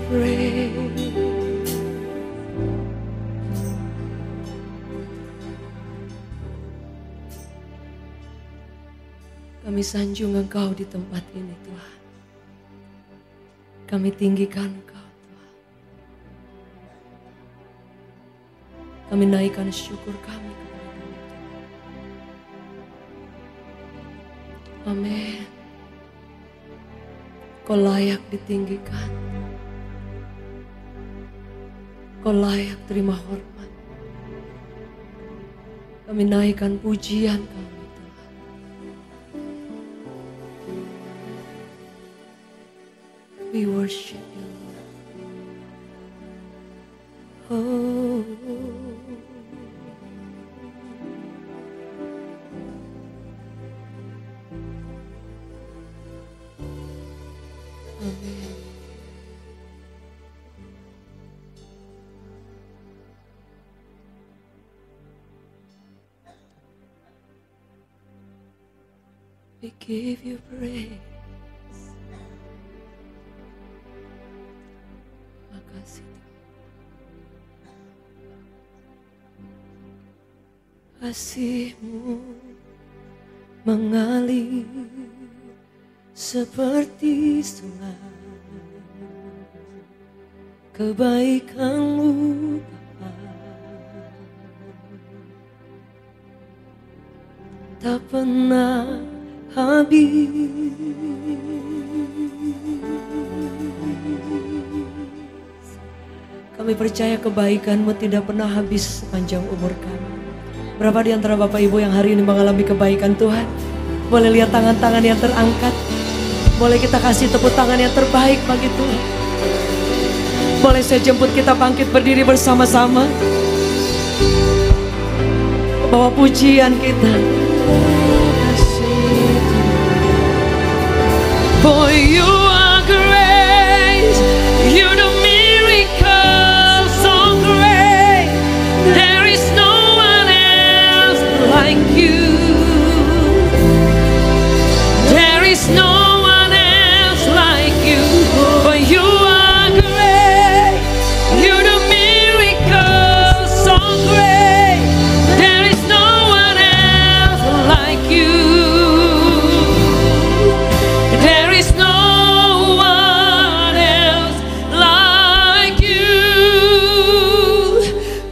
praise. Kami sanjung Engkau di tempat ini Tuhan. Kami tinggikan Engkau Tuhan. Kami naikkan syukur kami kepada Engkau Tuhan. Amin. Kau layak ditinggikan. Kau layak terima hormat. Kami naikkan pujian kami Tuhan. We worship you Lord. Oh. Amen. We give you praise. Makasih Tuhan. Kasih-Mu mengalir seperti sungai, kebaikan-Mu Bapa tak pernah habis. Kami percaya kebaikan-Mu tidak pernah habis sepanjang umur kami. Berapa di antara Bapak Ibu yang hari ini mengalami kebaikan Tuhan? Boleh lihat tangan-tangan yang terangkat. Boleh kita kasih tepuk tangan yang terbaik bagi Tuhan. Boleh saya jemput kita bangkit berdiri bersama-sama. Bawa pujian kita. For you are great, you do miracles so great. There is no one else like you. There is no one else like you. For you are great, you do miracles so great. There is no one else like you. There is no one else like you.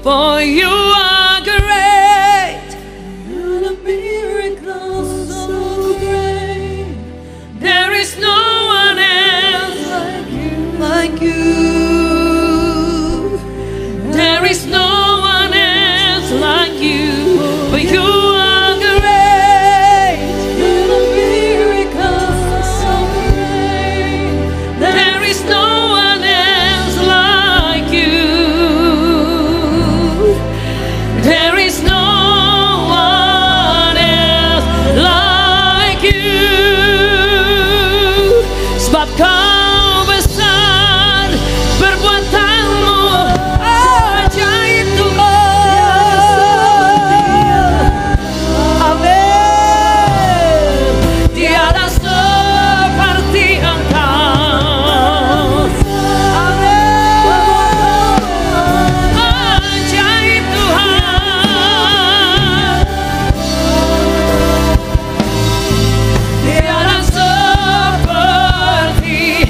For you are great. You do miracles so great. There is no one else like you. There is no one else like you. For you are great. You do miracles so great. There is no one else like you. There is no one else like you. Sebab Kau besar, perbuatan-Mu ajaib Tuhan. Amin. Tiada seperti Engkau. Amin. Ajaib Tuhan. Tiada seperti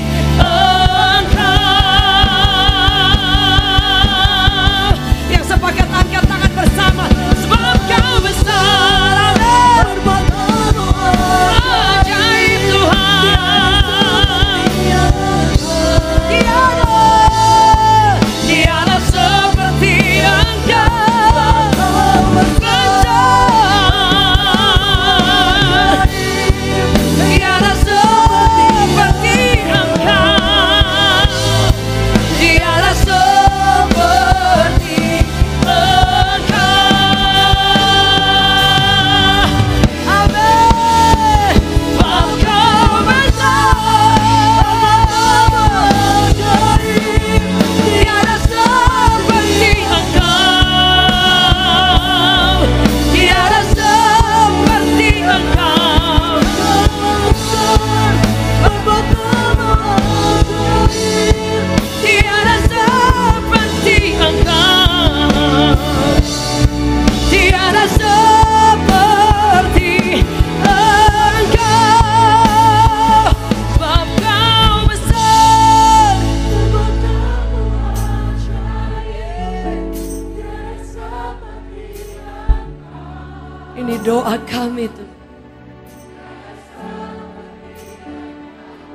doa kami Tuhan.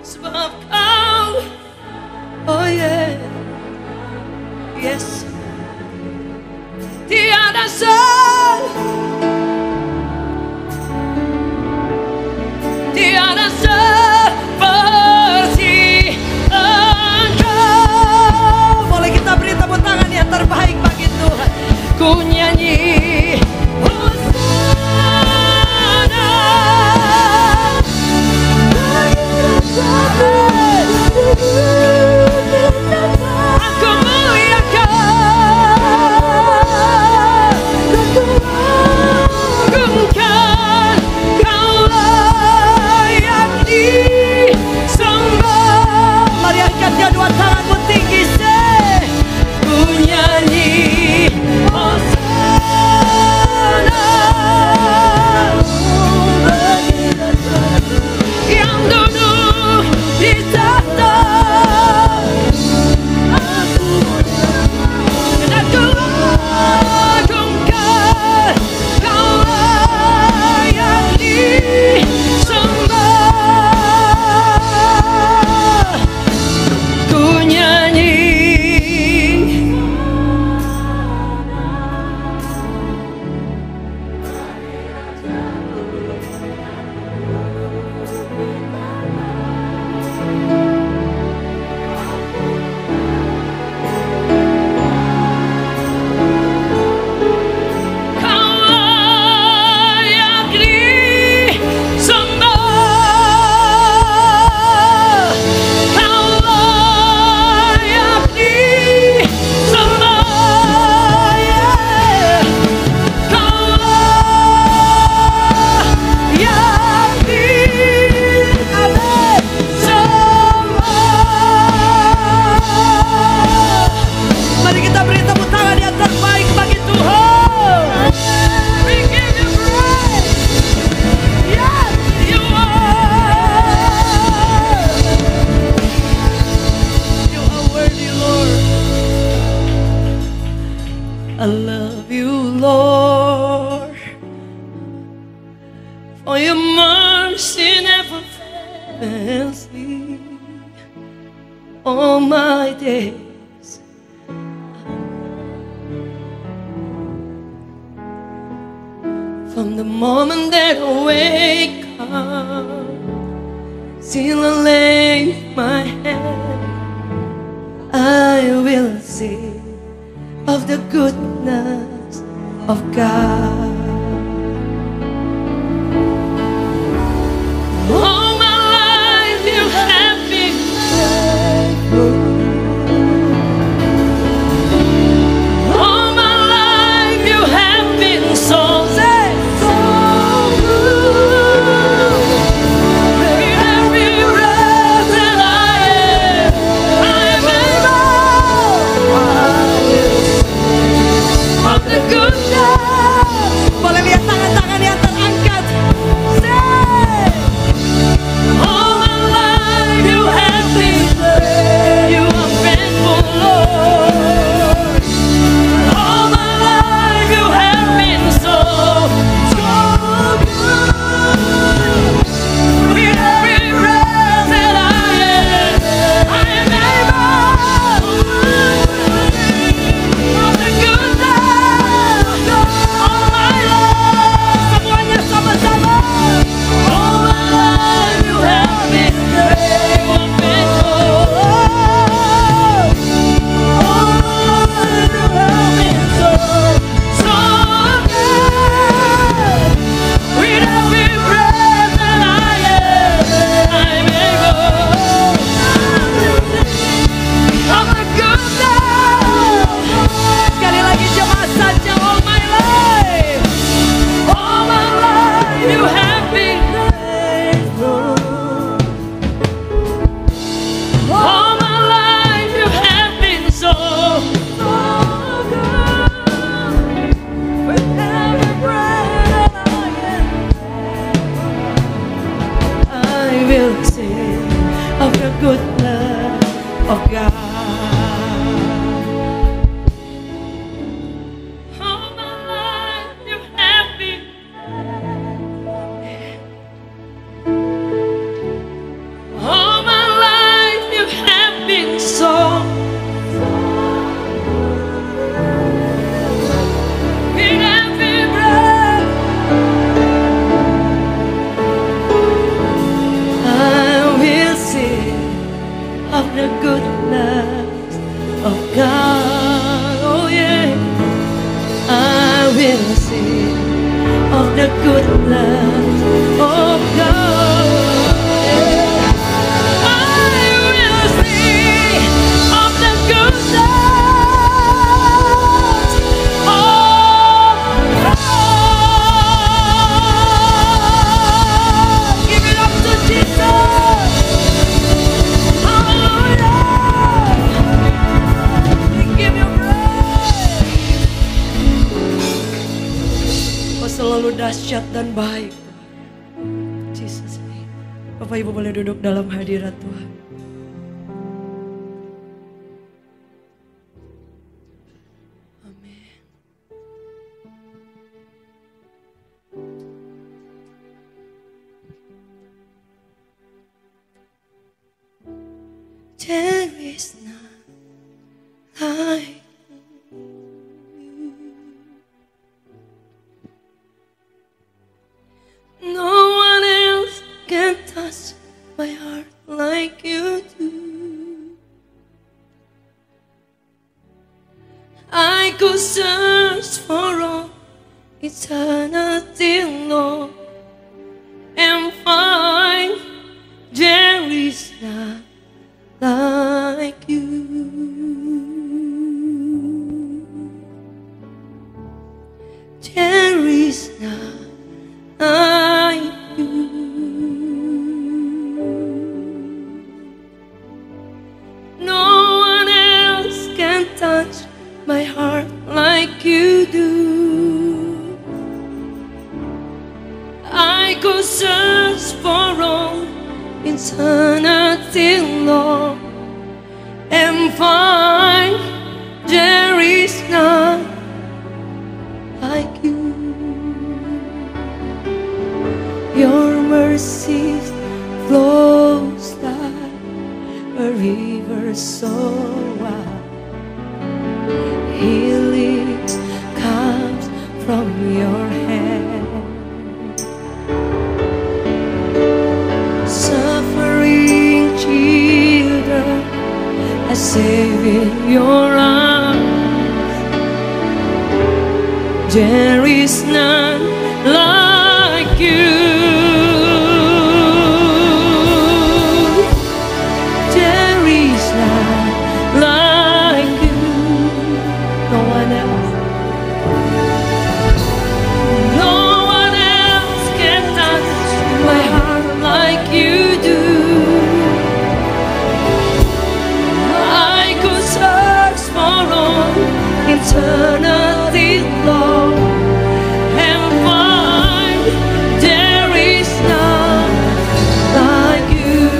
Sebab Kau, oh yeah, yes, tiada tiada seperti Engkau. Boleh kita beri tepuk tangan yang terbaik bagi Tuhan. Ku nyanyi Hosana, aku muliakan, agungkan, Kau layak disembah. Mari angkat kedua tanganmu tinggi, ku nyanyi Hosana, yang duduk di tahta. Aku agungkan, Kau layak disembah. Ku nyanyi I love you, Lord, for your mercy never fails me all my days. From the moment that I wake up till I lay my head, I will sing of the goodness of God. All my life you have been faithful. All my life you have been so good. With every breath that I am able, of the goodness. Boleh lihat tangan-tangan yang terangkat. Say, all my life you have been good. You are faithful, Lord. All my life you have been so good. With every breath that I am able, of the goodness. All my life, semuanya sama-sama. All my life you have been faithful. All my life you have been so good. With every breath that I'm able, of the goodness. Sekali lagi jemaat saja. All my life you have been faithful. All my life you have been so good. With every breath I will sing of the goodness of God. All my life you have been of the goodness of God. Oh yeah, I will sing of the goodness of God. I will sing of the goodness of God. Give it up to Jesus. Hallelujah. We give you praise. Kau selalu dahsyat dan baik. Jesus name. Bapak Ibu boleh duduk dalam hadirat Tuhan. Amin. There is none like no one else can touch my heart like you do. I could search for all eternity long and find there is none like you. There is none like you. No one else can touch my heart like you do. I could search for all eternity long and find there is none like you. Your mercy flows like a river so wide. Healing comes from your hand. Suffering children are safe in your arms. There is none like you. Eternity long and find there is none like you.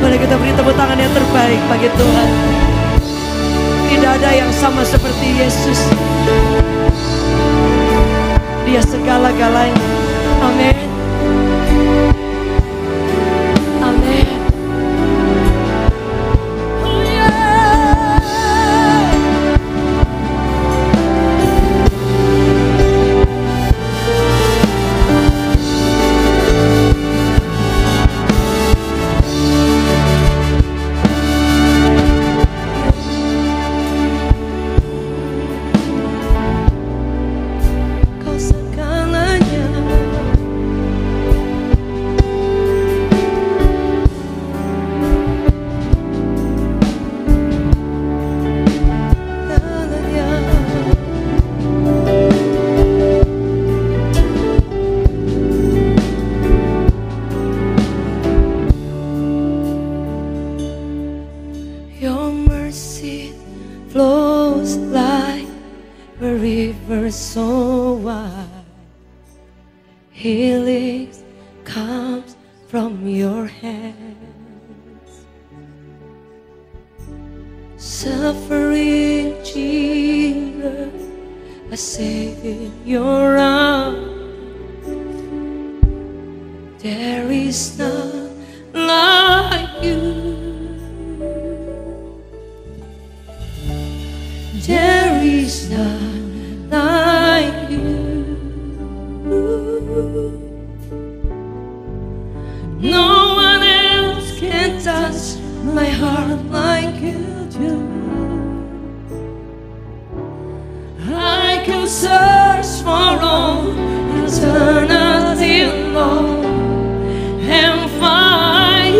Mari kita beri tepuk tangan yang terbaik bagi Tuhan. Tidak ada yang sama seperti Yesus. Dia segala-galanya. Amin. Amin. Flows like a river so wide. Healing comes from your hands. Suffering children are safe in your arms. There is none like you. There is none like you. No one else can touch my heart like you do. I could search for all eternity long and find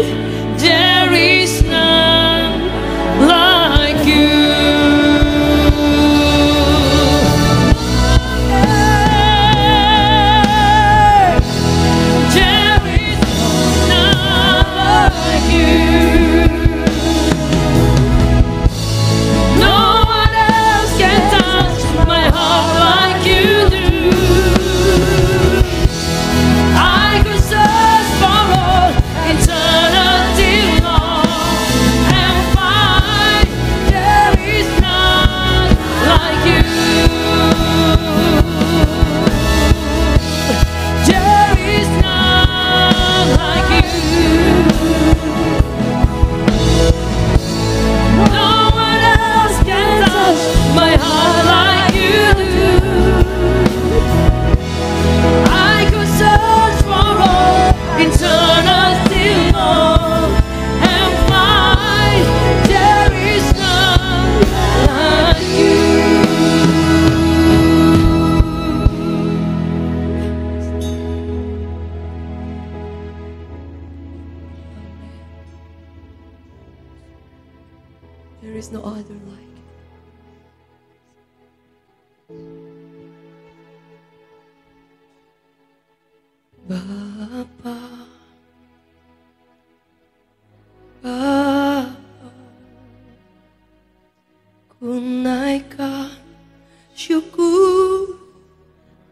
there is none like you. There is no other like you. Bapa, Bapa, ku naikkan syukur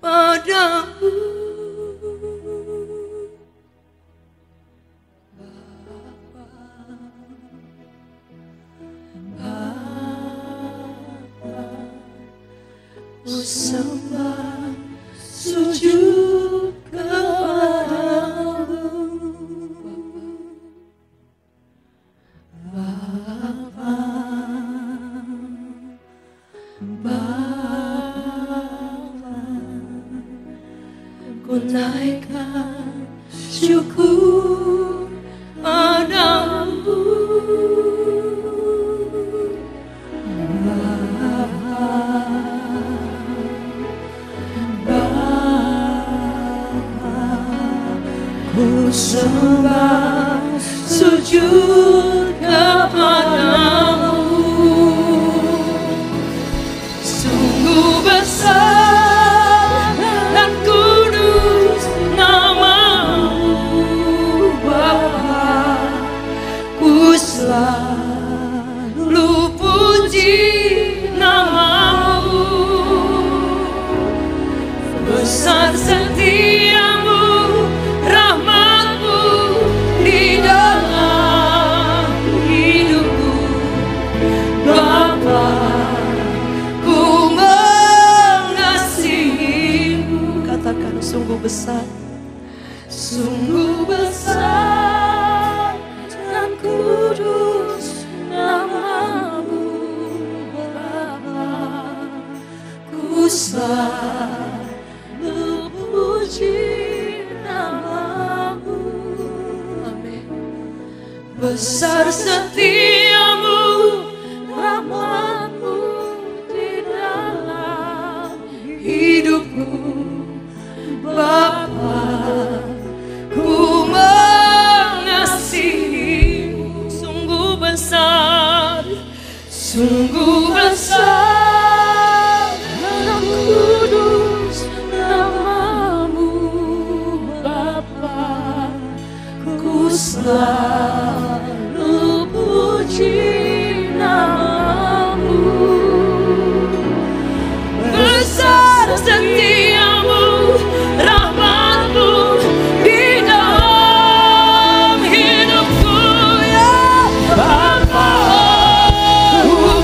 padamu. Ku sembah sujud kepadamu, Bapa, Bapa. Ku naikkan syukur padamu, ku sembah sujud kepadamu. Sungguh besar dan kudus nama-Mu, Bapa. Ku selalu puji nama-Mu. Besar setia-Mu, rahmat-Mu di dalam hidupku, Bapa. Ku mengasihi-Mu. Katakan sungguh besar, sungguh besar dan kudus nama-Mu, Bapa. Ku selalu puji nama-Mu. Amin. Besar setia-Mu, rahmat-Mu di dalam hidupku, Bapa. Ku mengasihi-Mu. Sungguh besar, sungguh besar dan kudus nama-Mu, Bapa. Ku selalu puji nama-Mu. Besar setia-Mu, rahmat-Mu di dalam hidupku, ya Bapa. Ku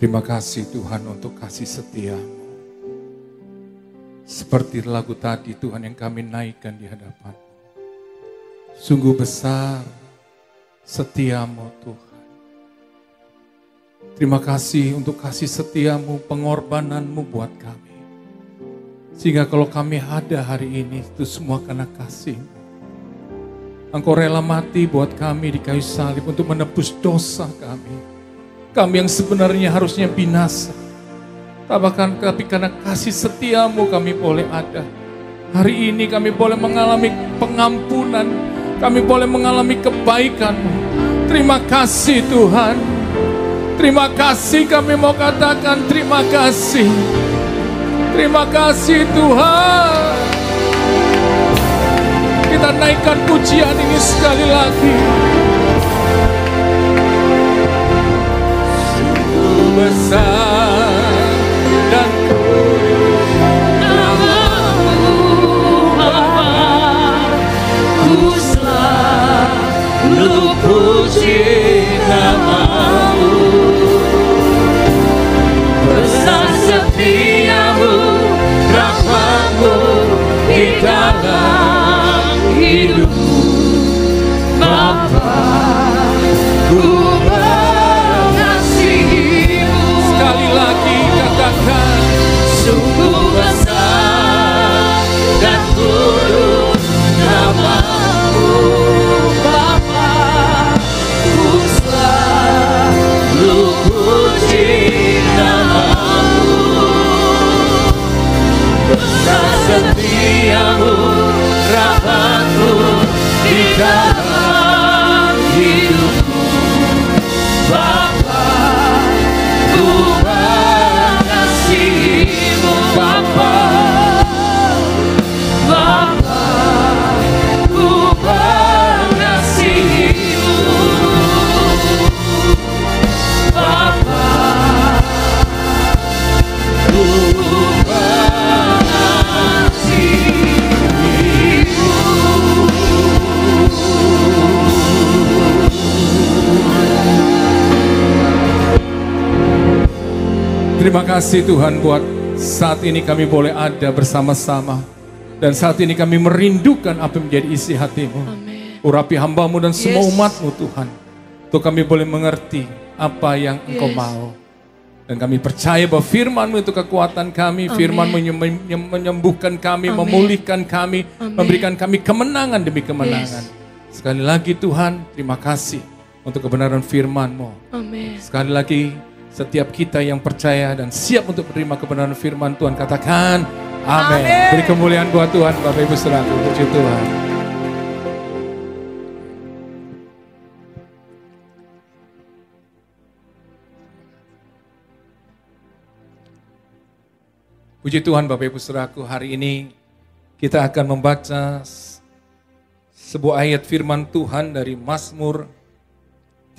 Terima kasih Tuhan untuk kasih setia-Mu. Seperti lagu tadi Tuhan yang kami naikkan di hadapan. Sungguh besar setia-Mu Tuhan. Terima kasih untuk kasih setia-Mu, pengorbanan-Mu buat kami. Sehingga kalau kami ada hari ini, itu semua karena kasih-Mu. Engkau rela mati buat kami di kayu salib untuk menebus dosa kami. Kami yang sebenarnya harusnya binasa. Tapi karena kasih setia-Mu kami boleh ada. Hari ini kami boleh mengalami pengampunan. Kami boleh mengalami kebaikan-Mu. Terima kasih Tuhan. Terima kasih, kami mau katakan terima kasih. Terima kasih Tuhan. Kita naikkan pujian ini sekali lagi. Sungguh besar dan kudus nama-Mu Bapa, ku selalu puji nama-Mu. Besar setia-Mu, rahmat-Mu di dalam hidup Bapa, ku mengasihi-Mu. Sekali lagi katakan, sungguh besar dan kudus nama-Mu Bapa, ku selalu puji nama-Mu. Besar setia-Mu, rahmat-Mu di dalam hidupku Bapa, ku mengasihi-Mu Bapa. Bapa, ku mengasihi-Mu Bapa, ku Terima kasih Tuhan buat saat ini kami boleh ada bersama-sama. Dan saat ini kami merindukan apa yang menjadi isi hati-Mu. Urapi hamba-Mu dan semua umat-Mu Tuhan. Untuk kami boleh mengerti apa yang Engkau mau. Dan kami percaya bahwa firman-Mu itu kekuatan kami. Firman-Mu menyembuhkan kami, memulihkan kami, memberikan kami kemenangan demi kemenangan. Sekali lagi Tuhan, terima kasih untuk kebenaran firman-Mu. Sekali lagi, setiap kita yang percaya dan siap untuk menerima kebenaran firman Tuhan, katakan amin. Beri kemuliaan buat Tuhan, Bapak Ibu Saudaraku. Puji Tuhan. Puji Tuhan Bapak Ibu Saudaraku, hari ini kita akan membaca sebuah ayat firman Tuhan dari Mazmur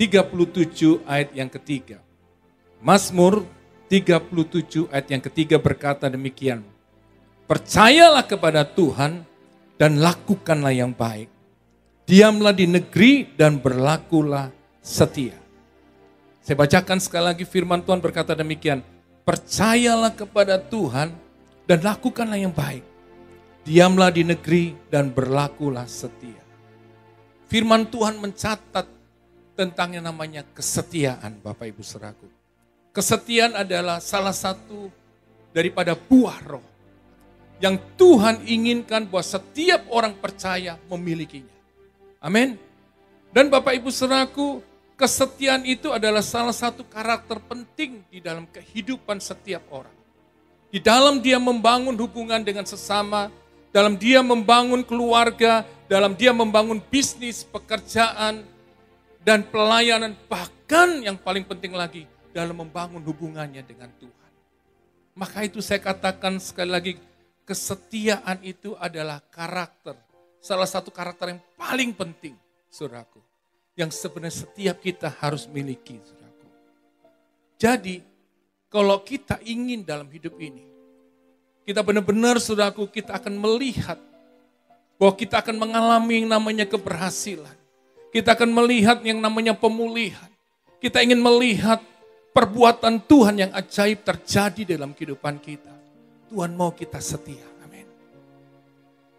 37 ayat yang ketiga. Mazmur 37 ayat yang ketiga berkata demikian. Percayalah kepada Tuhan dan lakukanlah yang baik. Diamlah di negeri dan berlakulah setia. Saya bacakan sekali lagi firman Tuhan berkata demikian. Percayalah kepada Tuhan dan lakukanlah yang baik. Diamlah di negeri dan berlakulah setia. Firman Tuhan mencatat tentang yang namanya kesetiaan Bapak Ibu Saudaraku. Kesetiaan adalah salah satu daripada buah roh yang Tuhan inginkan bahwa setiap orang percaya memilikinya. Amin. Dan Bapak Ibu Saudaraku, kesetiaan itu adalah salah satu karakter penting di dalam kehidupan setiap orang. Di dalam dia membangun hubungan dengan sesama, dalam dia membangun keluarga, dalam dia membangun bisnis, pekerjaan, dan pelayanan, bahkan yang paling penting lagi, dalam membangun hubungannya dengan Tuhan. Maka itu saya katakan sekali lagi, kesetiaan itu adalah karakter. Salah satu karakter yang paling penting, saudaraku. Yang sebenarnya setiap kita harus miliki, saudaraku. Jadi, kalau kita ingin dalam hidup ini, kita benar-benar, saudaraku, kita akan melihat bahwa kita akan mengalami yang namanya keberhasilan. Kita akan melihat yang namanya pemulihan. Kita ingin melihat perbuatan Tuhan yang ajaib terjadi dalam kehidupan kita. Tuhan mau kita setia. Amin.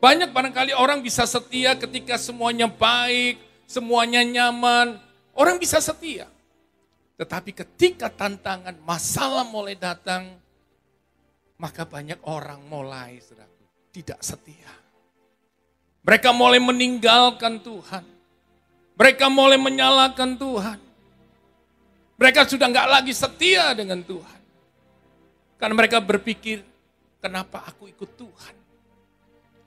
Banyak barangkali orang bisa setia ketika semuanya baik, semuanya nyaman. Orang bisa setia. Tetapi ketika tantangan, masalah mulai datang, maka banyak orang mulai tidak setia. Mereka mulai meninggalkan Tuhan. Mereka mulai menyalahkan Tuhan. Mereka sudah nggak lagi setia dengan Tuhan. Karena mereka berpikir, kenapa aku ikut Tuhan?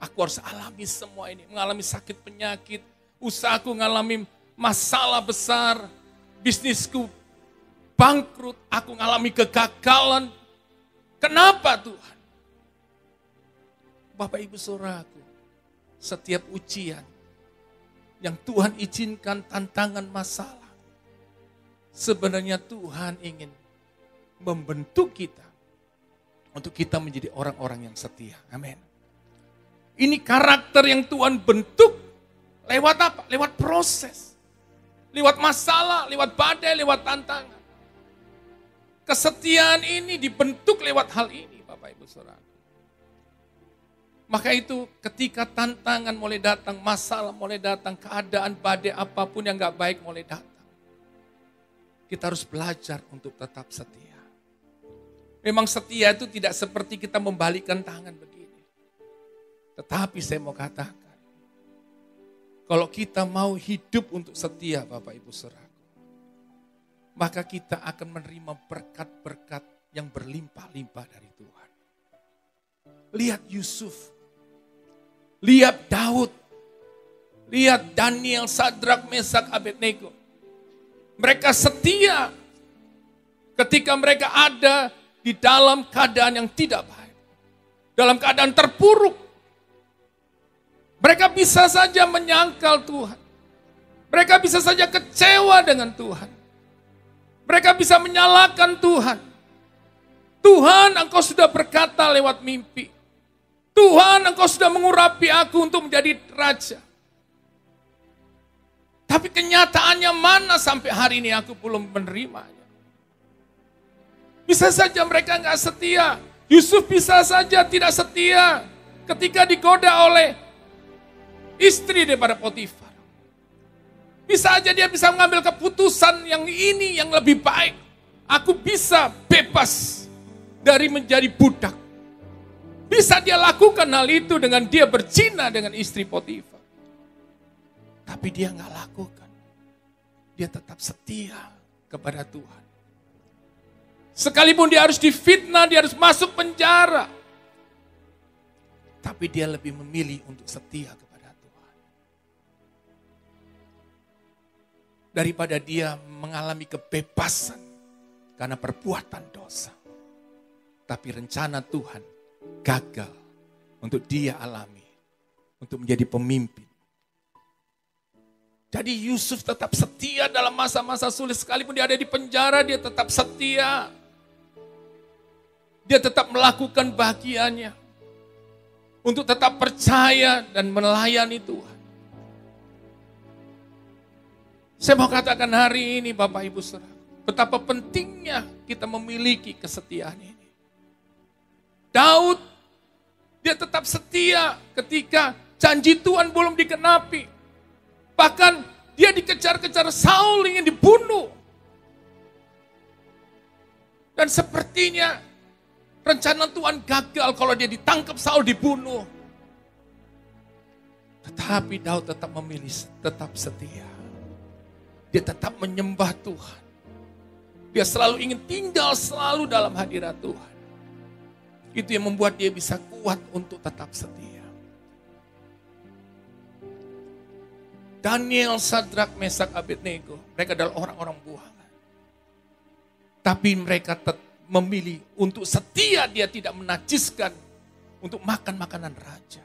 Aku harus alami semua ini. Mengalami sakit penyakit, usahaku mengalami masalah besar, bisnisku bangkrut, aku mengalami kegagalan. Kenapa Tuhan? Bapak Ibu Saudaraku, setiap ujian yang Tuhan izinkan, tantangan, masalah, sebenarnya Tuhan ingin membentuk kita untuk kita menjadi orang-orang yang setia. Amin. Ini karakter yang Tuhan bentuk lewat apa? Lewat proses. Lewat masalah, lewat badai, lewat tantangan. Kesetiaan ini dibentuk lewat hal ini, Bapak Ibu Saudara. Maka itu ketika tantangan mulai datang, masalah mulai datang, keadaan badai apapun yang gak baik mulai datang. Kita harus belajar untuk tetap setia. Memang setia itu tidak seperti kita membalikkan tangan begini. Tetapi saya mau katakan, kalau kita mau hidup untuk setia Bapak Ibu Saudaraku, maka kita akan menerima berkat-berkat yang berlimpah-limpah dari Tuhan. Lihat Yusuf, lihat Daud, lihat Daniel, Sadrak, Mesak, Abednego. Mereka setia ketika mereka ada di dalam keadaan yang tidak baik. Dalam keadaan terpuruk. Mereka bisa saja menyangkal Tuhan. Mereka bisa saja kecewa dengan Tuhan. Mereka bisa menyalahkan Tuhan. Tuhan, Engkau sudah berkata lewat mimpi. Tuhan, Engkau sudah mengurapi aku untuk menjadi raja. Tapi kenyataannya mana sampai hari ini aku belum menerimanya. Bisa saja mereka nggak setia. Yusuf bisa saja tidak setia ketika digoda oleh istri daripada Potifar. Bisa aja dia bisa mengambil keputusan yang ini yang lebih baik. Aku bisa bebas dari menjadi budak. Bisa dia lakukan hal itu dengan dia berzina dengan istri Potifar. Tapi dia nggak lakukan. Dia tetap setia kepada Tuhan. Sekalipun dia harus difitnah, dia harus masuk penjara. Tapi dia lebih memilih untuk setia kepada Tuhan. Daripada dia mengalami kebebasan karena perbuatan dosa. Tapi rencana Tuhan gagal untuk dia alami. Untuk menjadi pemimpin. Jadi Yusuf tetap setia dalam masa-masa sulit. Sekalipun dia ada di penjara, dia tetap setia. Dia tetap melakukan bagiannya. Untuk tetap percaya dan melayani Tuhan. Saya mau katakan hari ini Bapak Ibu Saudara. Betapa pentingnya kita memiliki kesetiaan ini. Daud, dia tetap setia ketika janji Tuhan belum dikenapi. Bahkan dia dikejar-kejar Saul ingin dibunuh. Dan sepertinya rencana Tuhan gagal kalau dia ditangkap Saul dibunuh. Tetapi Daud tetap memilih, tetap setia. Dia tetap menyembah Tuhan. Dia selalu ingin tinggal selalu dalam hadirat Tuhan. Itu yang membuat dia bisa kuat untuk tetap setia. Daniel, Sadrak, Mesak, Abednego, mereka adalah orang-orang buangan. Tapi mereka memilih untuk setia, dia tidak menajiskan untuk makan makanan raja.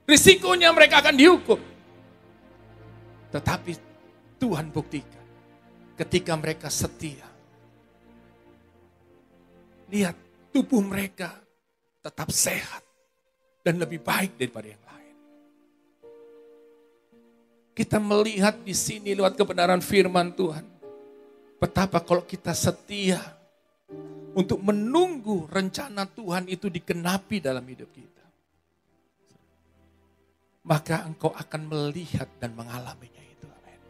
Risikonya mereka akan dihukum. Tetapi Tuhan buktikan ketika mereka setia. Lihat tubuh mereka tetap sehat dan lebih baik daripada yang lain. Kita melihat di sini lewat kebenaran firman Tuhan. Betapa kalau kita setia untuk menunggu rencana Tuhan itu digenapi dalam hidup kita, maka engkau akan melihat dan mengalaminya itu. Amin.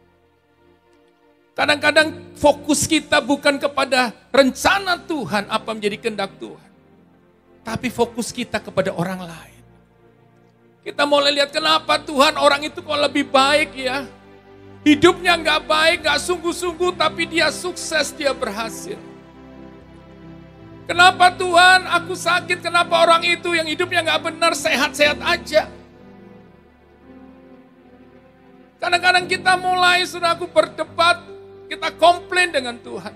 Kadang-kadang fokus kita bukan kepada rencana Tuhan, apa menjadi kehendak Tuhan, tapi fokus kita kepada orang lain. Kita mulai lihat kenapa Tuhan orang itu kok lebih baik ya. Hidupnya gak baik, gak sungguh-sungguh, tapi dia sukses, dia berhasil. Kenapa Tuhan aku sakit, kenapa orang itu yang hidupnya gak benar, sehat-sehat aja. Kadang-kadang kita mulai, saudaraku, berdebat, kita komplain dengan Tuhan.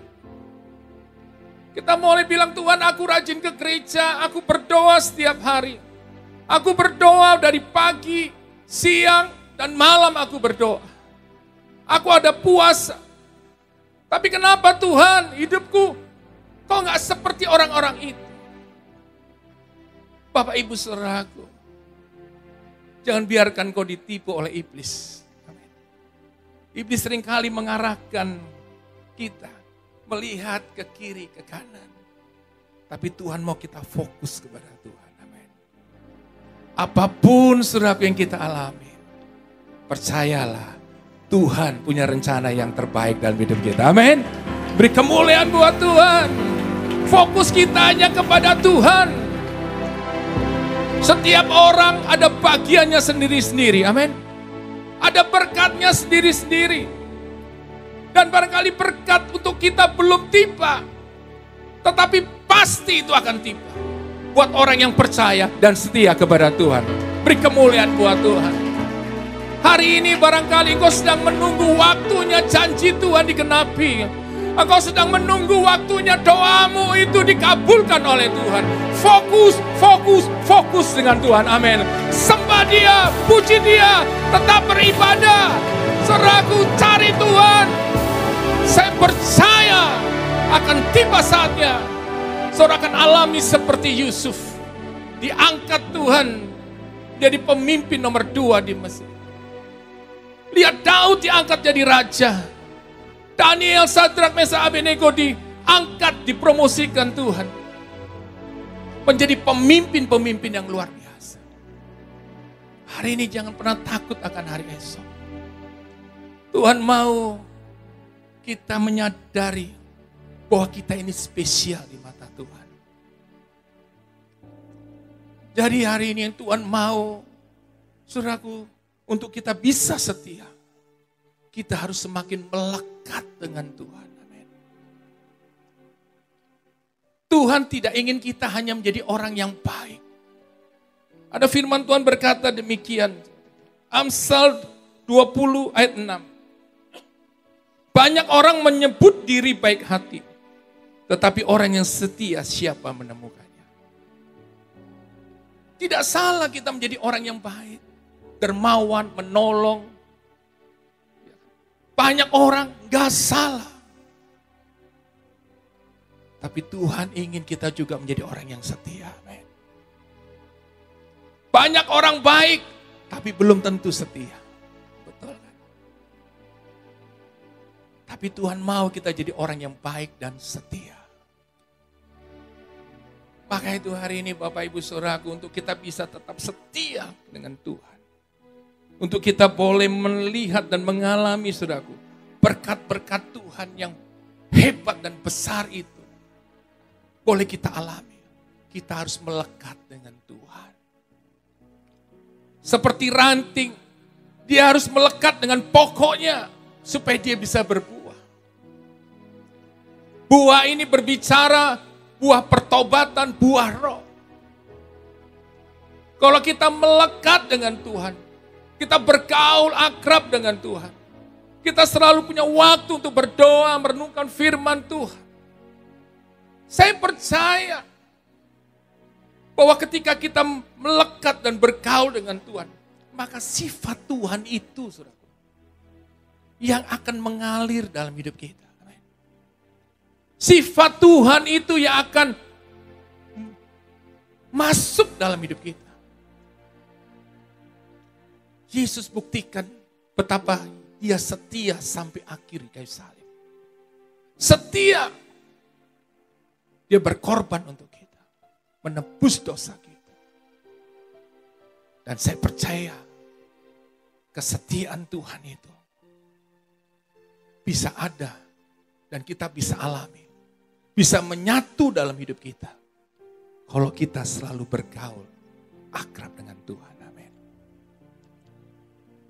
Kita mulai bilang, Tuhan aku rajin ke gereja, aku berdoa setiap hari. Aku berdoa dari pagi, siang, dan malam aku berdoa. Aku ada puasa. Tapi kenapa Tuhan hidupku kok gak seperti orang-orang itu? Bapak Ibu saudaraku, jangan biarkan kau ditipu oleh iblis. Amin. Iblis seringkali mengarahkan kita melihat ke kiri, ke kanan. Tapi Tuhan mau kita fokus kepada Tuhan. Amin. Apapun saudaraku yang kita alami, percayalah, Tuhan punya rencana yang terbaik dalam hidup kita. Amin. Beri kemuliaan buat Tuhan. Fokus kita hanya kepada Tuhan. Setiap orang ada bagiannya sendiri-sendiri. Amin. Ada berkatnya sendiri-sendiri. Dan barangkali berkat untuk kita belum tiba. Tetapi pasti itu akan tiba. Buat orang yang percaya dan setia kepada Tuhan. Beri kemuliaan buat Tuhan. Hari ini barangkali engkau sedang menunggu waktunya janji Tuhan digenapi. Engkau sedang menunggu waktunya doamu itu dikabulkan oleh Tuhan. Fokus, fokus, fokus dengan Tuhan. Amin. Sembah Dia, puji Dia, tetap beribadah. Saudaraku, cari Tuhan. Saya percaya akan tiba saatnya saudara akan alami seperti Yusuf. Diangkat Tuhan jadi pemimpin nomor 2 di Mesir. Lihat Daud diangkat jadi raja. Daniel, Sadrak, Mesak, Abednego diangkat, dipromosikan Tuhan. Menjadi pemimpin-pemimpin yang luar biasa. Hari ini jangan pernah takut akan hari esok. Tuhan mau kita menyadari bahwa kita ini spesial di mata Tuhan. Jadi hari ini yang Tuhan mau, saudaraku, untuk kita bisa setia, kita harus semakin melekat dengan Tuhan. Amin. Tuhan tidak ingin kita hanya menjadi orang yang baik. Ada firman Tuhan berkata demikian. Amsal 20 ayat 6. Banyak orang menyebut diri baik hati, tetapi orang yang setia siapa menemukannya? Tidak salah kita menjadi orang yang baik, dermawan, menolong. Banyak orang gak salah. Tapi Tuhan ingin kita juga menjadi orang yang setia. Amin. Banyak orang baik, tapi belum tentu setia. Betul kan? Tapi Tuhan mau kita jadi orang yang baik dan setia. Maka itu hari ini Bapak Ibu Saudaraku, untuk kita bisa tetap setia dengan Tuhan. Untuk kita boleh melihat dan mengalami, saudaraku, berkat-berkat Tuhan yang hebat dan besar itu. Boleh kita alami. Kita harus melekat dengan Tuhan. Seperti ranting, dia harus melekat dengan pokoknya supaya dia bisa berbuah. Buah ini berbicara buah pertobatan, buah roh. Kalau kita melekat dengan Tuhan, kita bergaul akrab dengan Tuhan, kita selalu punya waktu untuk berdoa, merenungkan firman Tuhan. Saya percaya bahwa ketika kita melekat dan bergaul dengan Tuhan, maka sifat Tuhan itu, saudara, yang akan mengalir dalam hidup kita. Sifat Tuhan itu yang akan masuk dalam hidup kita. Yesus buktikan betapa dia setia sampai akhir kayu salib. setia. Dia berkorban untuk kita, menebus dosa kita. Dan saya percaya kesetiaan Tuhan itu bisa ada dan kita bisa alami. Bisa menyatu dalam hidup kita. Kalau kita selalu bergaul akrab dengan Tuhan. Amin.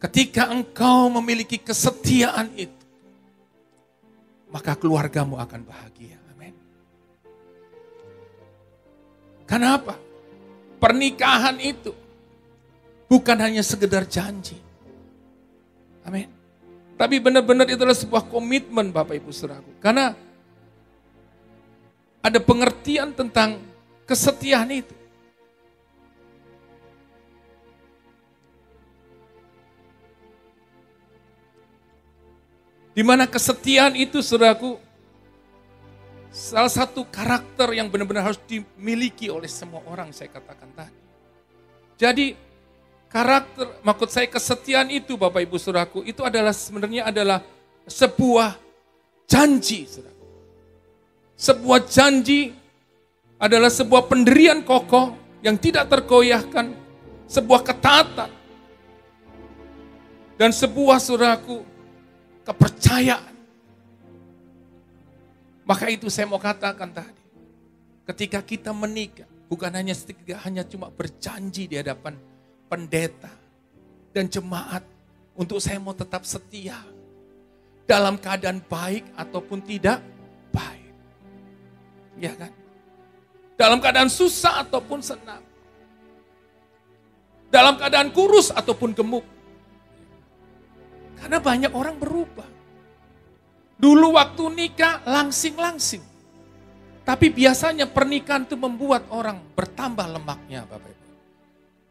Ketika engkau memiliki kesetiaan itu, maka keluargamu akan bahagia. Amin. Kenapa? Pernikahan itu bukan hanya sekedar janji. Amin. Tapi benar-benar itu adalah sebuah komitmen Bapak Ibu Saudaraku. Karena ada pengertian tentang kesetiaan itu. Di mana kesetiaan itu, saudaraku, salah satu karakter yang benar-benar harus dimiliki oleh semua orang, saya katakan tadi. Jadi karakter, maksud saya kesetiaan itu Bapak Ibu Saudaraku, itu adalah sebenarnya adalah sebuah janji, saudara. Sebuah janji adalah sebuah pendirian kokoh yang tidak tergoyahkan, sebuah ketaatan, dan sebuah, saudaraku, kepercayaan. Maka itu saya mau katakan tadi, ketika kita menikah, bukan hanya cuma berjanji di hadapan pendeta dan jemaat untuk saya mau tetap setia dalam keadaan baik ataupun tidak baik. Ya kan? Dalam keadaan susah ataupun senang. Dalam keadaan kurus ataupun gemuk. Karena banyak orang berubah. Dulu waktu nikah langsing-langsing. Tapi biasanya pernikahan itu membuat orang bertambah lemaknya Bapak Ibu.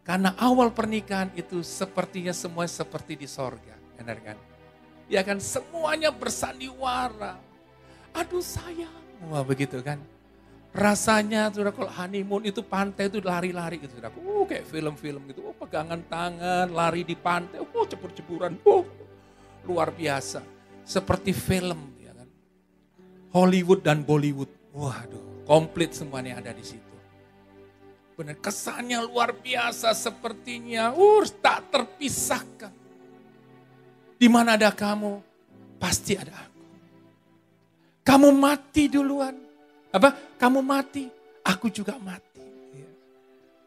Karena awal pernikahan itu sepertinya semua seperti di sorga. Benar kan? Ya kan, semuanya bersandiwara. Aduh sayang. Wah begitu kan. Rasanya saudara kalau honeymoon itu pantai itu lari-lari gitu saudara. Kayak film-film gitu. Pegangan tangan, lari di pantai. Cebur-ceburan. Luar biasa. Seperti film ya kan. Hollywood dan Bollywood. Waduh, komplit semuanya ada di situ. Benar, kesannya luar biasa sepertinya. Tak terpisahkan. Di mana ada kamu, pasti ada aku. Kamu mati duluan. Kamu mati, aku juga mati.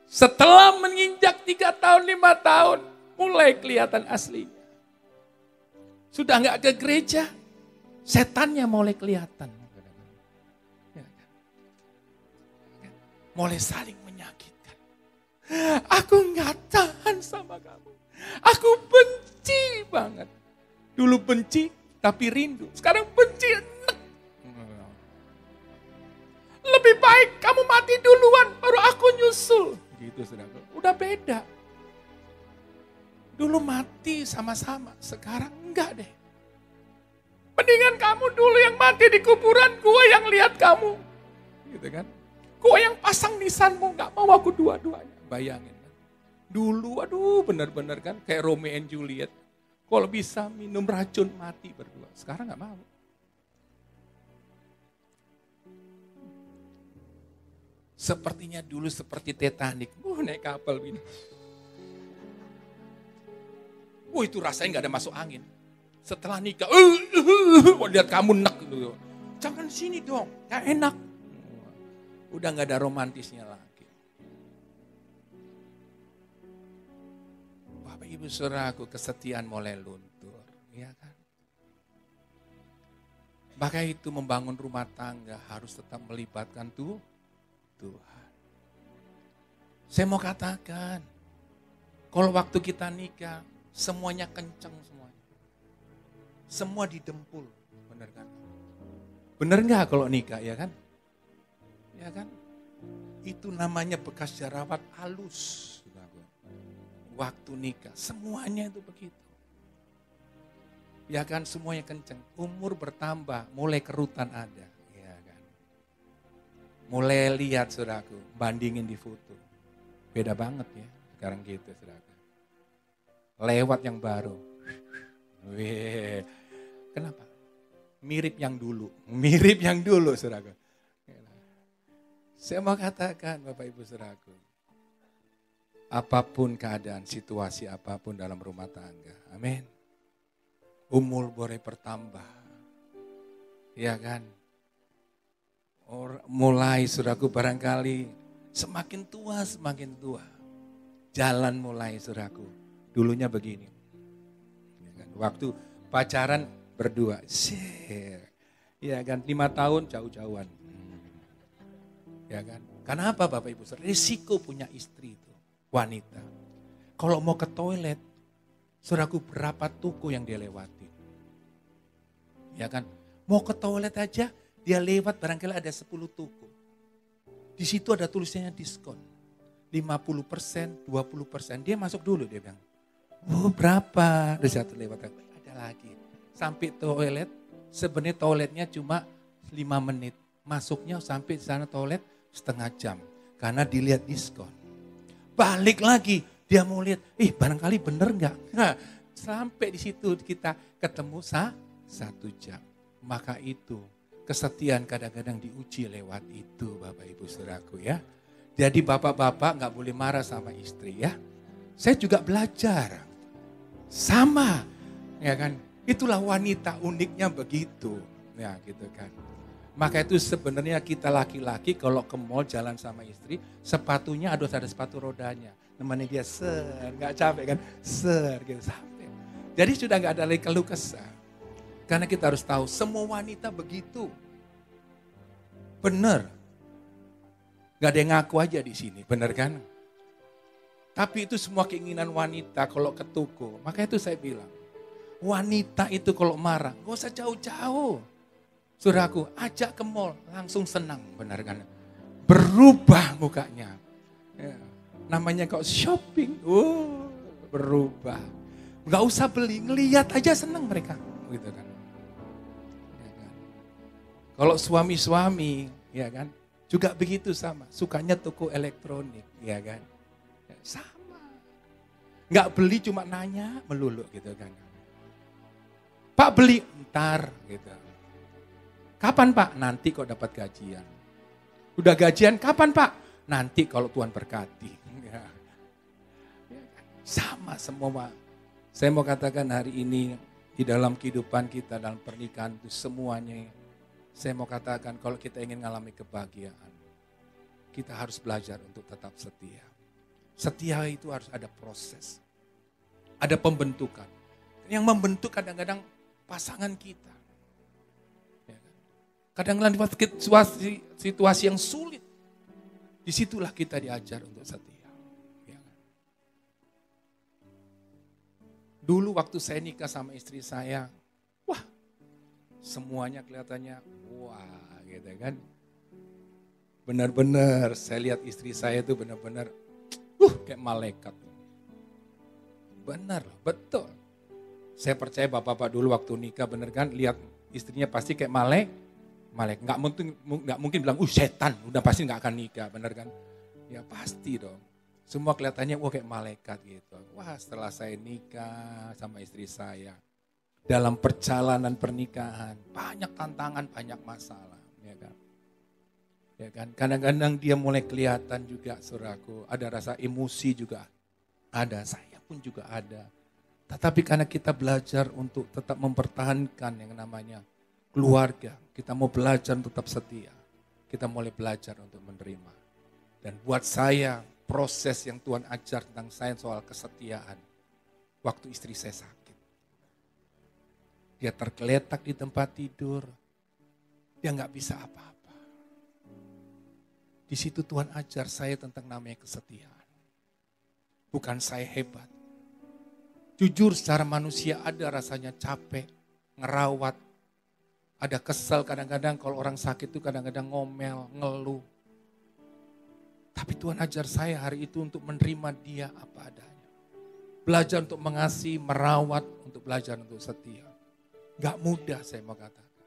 Setelah menginjak 3 tahun, 5 tahun, mulai kelihatan aslinya. Sudah nggak ke gereja, setannya mulai kelihatan. Mulai saling menyakitkan. Aku nggak tahan sama kamu. Aku benci banget. Dulu benci, tapi rindu. Sekarang benci, enek. Lebih baik kamu mati duluan, baru aku nyusul. Gitu saudara. Udah beda. Dulu mati sama-sama, sekarang enggak deh. Mendingan kamu dulu yang mati di kuburan, gue yang lihat kamu. Gitu kan. Gue yang pasang nisanmu, gak mau aku dua-duanya. Bayangin kan. Dulu aduh benar-benar kan, kayak Romeo and Juliet. Kalau bisa minum racun mati berdua, sekarang gak mau. Sepertinya dulu seperti Titanic. Naik kapal ini. Itu rasanya gak ada masuk angin. Setelah nikah, lihat kamu enak. Jangan sini dong, gak enak. Udah gak ada romantisnya lagi. Bapak Ibu Saudaraku, kesetiaan mulai luntur. Ya kan? Maka itu membangun rumah tangga harus tetap melibatkan Tuhan. Saya mau katakan, kalau waktu kita nikah, semuanya kencang semuanya. Semua didempul, benar kan? Benar nggak kalau nikah, ya kan? Ya kan? Itu namanya bekas jerawat halus. Waktu nikah, semuanya itu begitu. Ya kan, semuanya kencang. Umur bertambah, mulai kerutan ada. Ya kan? Mulai lihat saudaraku, bandingin di foto. Beda banget ya, sekarang gitu saudaraku. Lewat yang baru. Kenapa? Mirip yang dulu. Mirip yang dulu, saudaraku. Saya mau katakan, Bapak Ibu saudaraku. Apapun keadaan, situasi apapun dalam rumah tangga. Amin. Umur boleh bertambah. Ya kan? Mulai saudaraku barangkali semakin tua. Jalan mulai saudaraku. Dulunya begini. Ya kan? Waktu pacaran berdua. Ya kan? 5 tahun jauh-jauhan. Ya kan? Kenapa Bapak Ibu? Risiko punya istri itu. Wanita. Kalau mau ke toilet, saudaraku berapa toko yang dia lewati. Ya kan? Mau ke toilet aja, dia lewat barangkali ada 10 toko. Di situ ada tulisannya diskon. 50%, 20%. Dia masuk dulu, dia bilang. Oh berapa? Udah satu lewat, ada lagi. Sampai toilet, sebenarnya toiletnya cuma 5 menit. Masuknya sampai di sana toilet setengah jam. Karena dilihat diskon. Balik lagi, dia mau lihat, barangkali bener enggak? Nah, sampai di situ kita ketemu 1 jam. Maka itu, kesetiaan kadang-kadang diuji lewat itu Bapak Ibu saudaraku ya. Jadi bapak-bapak gak boleh marah sama istri ya. Saya juga belajar. Sama, ya kan. Itulah wanita uniknya begitu. Ya gitu kan. Maka itu sebenarnya kita laki-laki kalau ke mall jalan sama istri, sepatunya ada sepatu rodanya. Namanya dia nggak capek kan, gitu sampai. Jadi sudah nggak ada lagi keluh kesah. Karena kita harus tahu semua wanita begitu. Benar. Nggak ada yang ngaku aja di sini, benar kan? Tapi itu semua keinginan wanita kalau ke toko. Maka itu saya bilang, wanita itu kalau marah, nggak usah jauh-jauh. Saudaraku, ajak ke mall, langsung senang, benar kan? Berubah mukanya. Ya, namanya kok shopping, berubah. Gak usah beli, ngeliat aja senang mereka. Gitu kan. Ya kan? Kalau suami-suami, ya kan, juga begitu sama. Sukanya toko elektronik, ya kan. Ya, sama. Gak beli cuma nanya melulu gitu kan. Pak beli, ntar gitu. Kapan Pak? Nanti kok dapat gajian. Udah gajian, kapan Pak? Nanti kalau Tuhan berkati. Ya. Sama semua. Saya mau katakan hari ini di dalam kehidupan kita, dalam pernikahan itu semuanya. Saya mau katakan kalau kita ingin mengalami kebahagiaan, kita harus belajar untuk tetap setia. Setia itu harus ada proses. Ada pembentukan. Yang membentuk kadang-kadang pasangan kita. Kadang-kadang di situasi yang sulit, disitulah kita diajar untuk setia. Ya. Dulu waktu saya nikah sama istri saya, semuanya kelihatannya, gitu kan. Benar-benar saya lihat istri saya itu benar-benar, kayak malaikat. Benar, betul. Saya percaya bapak-bapak dulu waktu nikah benar kan, lihat istrinya pasti kayak malaikat. Nggak mungkin bilang, setan, udah pasti nggak akan nikah, benar kan? Ya pasti dong. Semua kelihatannya, kayak malaikat gitu. Setelah saya nikah sama istri saya, dalam perjalanan pernikahan, banyak tantangan, banyak masalah, ya kan? Ya kan? Kadang-kadang dia mulai kelihatan juga, saudaraku, ada rasa emosi juga ada, saya pun juga ada. Tetapi karena kita belajar untuk tetap mempertahankan yang namanya keluarga, kita mau belajar tetap setia. Kita mulai belajar untuk menerima. Dan buat saya, proses yang Tuhan ajar tentang saya soal kesetiaan. Waktu istri saya sakit. Dia tergeletak di tempat tidur. Dia gak bisa apa-apa. Di situ Tuhan ajar saya tentang namanya kesetiaan. Bukan saya hebat. Jujur secara manusia ada rasanya capek, ngerawat. Ada kesel kadang-kadang kalau orang sakit itu kadang-kadang ngomel, ngeluh. Tapi Tuhan ajar saya hari itu untuk menerima dia apa adanya. Belajar untuk mengasihi, merawat, untuk belajar untuk setia. Gak mudah saya mau katakan.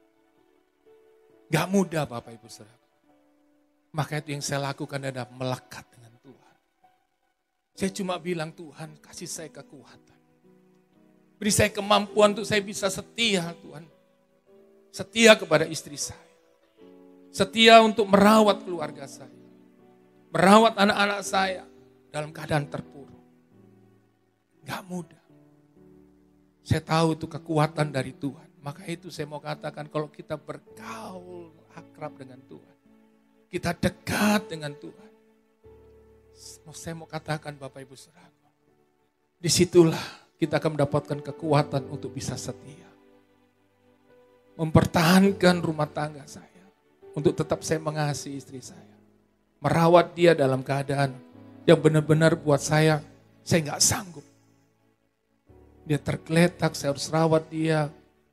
Gak mudah Bapak Ibu Saudara. Maka itu yang saya lakukan adalah melekat dengan Tuhan. Saya cuma bilang Tuhan kasih saya kekuatan. Beri saya kemampuan untuk saya bisa setia Tuhan. Setia kepada istri saya. Setia untuk merawat keluarga saya. Merawat anak-anak saya dalam keadaan terpuruk. Gak mudah. Saya tahu itu kekuatan dari Tuhan. Maka itu saya mau katakan kalau kita bergaul akrab dengan Tuhan. Kita dekat dengan Tuhan. Saya mau katakan Bapak Ibu Saudaraku. Disitulah kita akan mendapatkan kekuatan untuk bisa setia. Mempertahankan rumah tangga saya. Untuk tetap saya mengasihi istri saya. Merawat dia dalam keadaan yang benar-benar buat saya nggak sanggup. Dia tergeletak, saya harus rawat dia.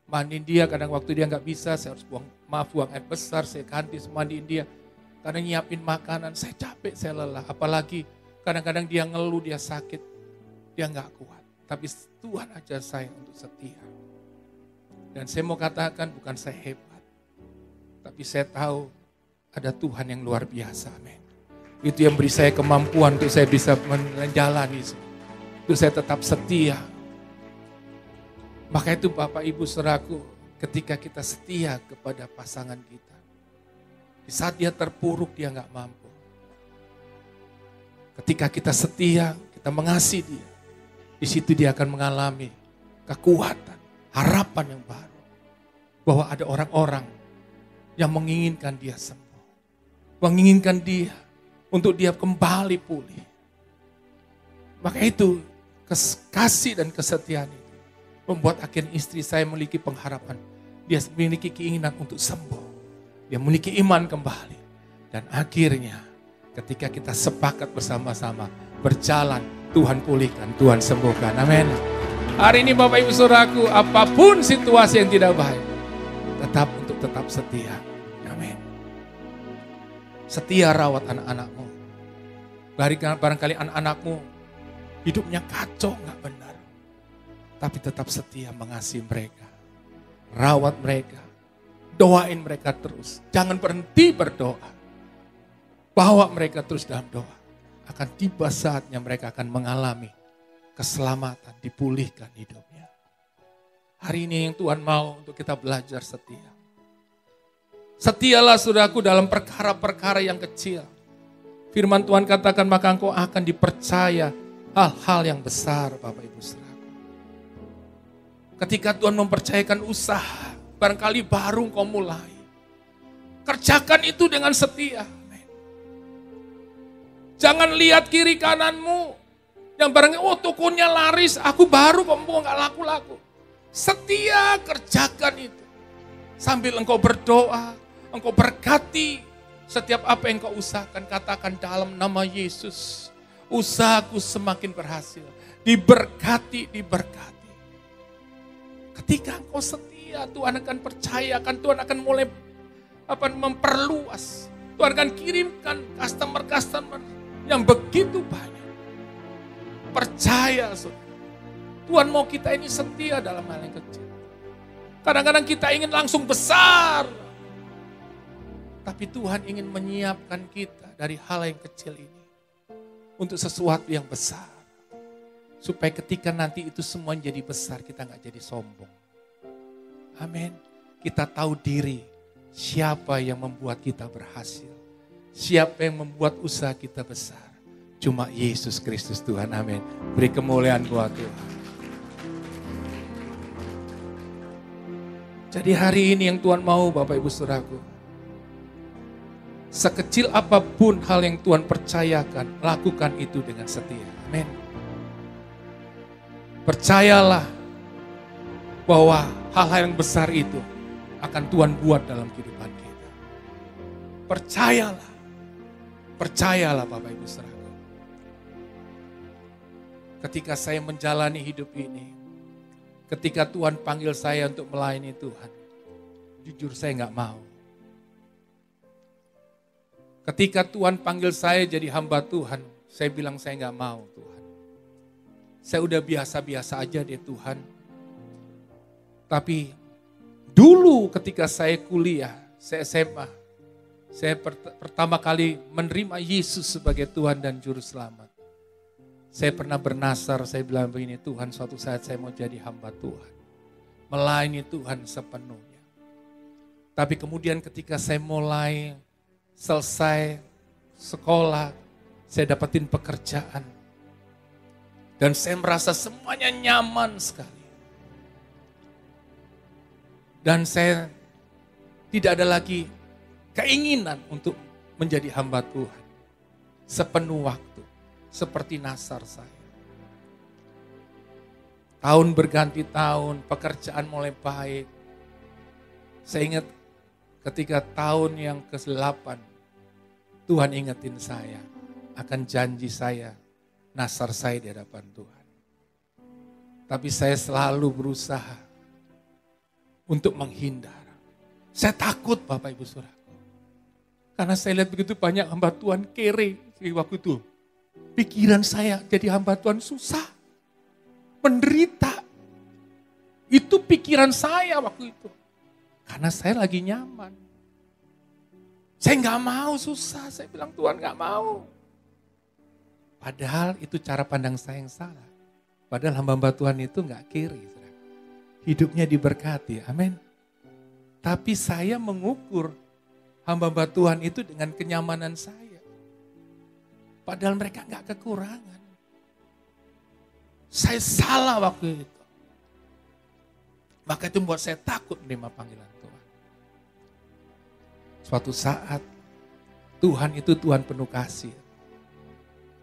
Mandiin dia, kadang waktu dia nggak bisa, saya harus buang air besar, saya ganti mandiin dia. Kadang nyiapin makanan, saya capek, saya lelah. Apalagi kadang-kadang dia ngeluh, dia sakit, dia nggak kuat. Tapi Tuhan ajar saya untuk setia. Dan saya mau katakan bukan saya hebat, tapi saya tahu ada Tuhan yang luar biasa, amin. Itu yang beri saya kemampuan untuk saya bisa menjalani, untuk saya tetap setia. Maka itu Bapak Ibu Saudaraku, ketika kita setia kepada pasangan kita, di saat dia terpuruk dia gak mampu. Ketika kita setia, kita mengasihi dia, di situ dia akan mengalami kekuatan, harapan yang baru. Bahwa ada orang-orang yang menginginkan dia sembuh. Menginginkan dia untuk dia kembali pulih. Maka itu kasih dan kesetiaan itu membuat akhirnya istri saya memiliki pengharapan. Dia memiliki keinginan untuk sembuh. Dia memiliki iman kembali. Dan akhirnya ketika kita sepakat bersama-sama berjalan, Tuhan pulihkan, Tuhan sembuhkan. Amin. Hari ini Bapak Ibu Saudaraku, apapun situasi yang tidak baik, tetap setia. Amin. Setia rawat anak-anakmu. Barangkali anak-anakmu hidupnya kacau, gak benar. Tapi tetap setia mengasihi mereka. Rawat mereka. Doain mereka terus. Jangan berhenti berdoa. Bawa mereka terus dalam doa. Akan tiba saatnya mereka akan mengalami keselamatan, dipulihkan hidupnya. Hari ini yang Tuhan mau untuk kita belajar setia. Setialah saudaraku dalam perkara-perkara yang kecil. Firman Tuhan katakan maka engkau akan dipercaya hal-hal yang besar, Bapak Ibu Saudara. Ketika Tuhan mempercayakan usaha, barangkali baru engkau mulai. Kerjakan itu dengan setia. Jangan lihat kiri kananmu. Yang barangkali, tokonya laris, aku baru kok gak laku-laku. Setia kerjakan itu. Sambil engkau berdoa, engkau berkati setiap apa yang engkau usahakan. Katakan dalam nama Yesus, usahaku semakin berhasil. Diberkati. Ketika engkau setia, Tuhan akan percayakan, Tuhan akan mulai memperluas. Tuhan akan kirimkan customer yang begitu banyak. Percaya, saudara. Tuhan mau kita ini setia dalam hal yang kecil. Kadang-kadang kita ingin langsung besar. Tapi Tuhan ingin menyiapkan kita dari hal yang kecil ini. Untuk sesuatu yang besar. Supaya ketika nanti itu semua jadi besar, kita gak jadi sombong. Amin. Kita tahu diri siapa yang membuat kita berhasil. Siapa yang membuat usaha kita besar. Cuma Yesus Kristus Tuhan. Amin. Beri kemuliaan buat Tuhan. Jadi hari ini yang Tuhan mau Bapak Ibu Saudaraku. Sekecil apapun hal yang Tuhan percayakan, lakukan itu dengan setia. Amin. Percayalah bahwa hal-hal yang besar itu akan Tuhan buat dalam kehidupan kita. Percayalah Bapak Ibu Saudara. Ketika saya menjalani hidup ini, ketika Tuhan panggil saya untuk melayani Tuhan, jujur saya gak mau. Ketika Tuhan panggil saya jadi hamba Tuhan, saya bilang saya gak mau Tuhan. Saya udah biasa-biasa aja deh Tuhan. Tapi dulu ketika saya kuliah, saya SMA, saya pertama kali menerima Yesus sebagai Tuhan dan Juru Selamat. Saya pernah bernasar, saya bilang begini, Tuhan suatu saat saya mau jadi hamba Tuhan. Melayani Tuhan sepenuhnya. Tapi kemudian ketika saya mulai selesai sekolah, saya dapetin pekerjaan. Dan saya merasa semuanya nyaman sekali. Dan saya tidak ada lagi keinginan untuk menjadi hamba Tuhan. Sepenuh waktu, seperti Nasar saya. Tahun berganti tahun, pekerjaan mulai baik. Saya ingat ketika tahun yang ke-8, Tuhan ingetin saya akan janji saya, Nasar saya di hadapan Tuhan. Tapi saya selalu berusaha untuk menghindar. Saya takut Bapak Ibu Saudaraku. Karena saya lihat begitu banyak hamba Tuhan kere di waktu itu. Pikiran saya jadi hamba Tuhan susah, menderita. Itu pikiran saya waktu itu. Karena saya lagi nyaman. Saya nggak mau susah, saya bilang Tuhan nggak mau. Padahal itu cara pandang saya yang salah. Padahal hamba-hamba Tuhan itu nggak kiri. Hidupnya diberkati, amin. Tapi saya mengukur hamba-hamba Tuhan itu dengan kenyamanan saya. Padahal mereka nggak kekurangan. Saya salah waktu itu. Maka itu membuat saya takut menerima panggilan Tuhan. Suatu saat Tuhan itu Tuhan penuh kasih.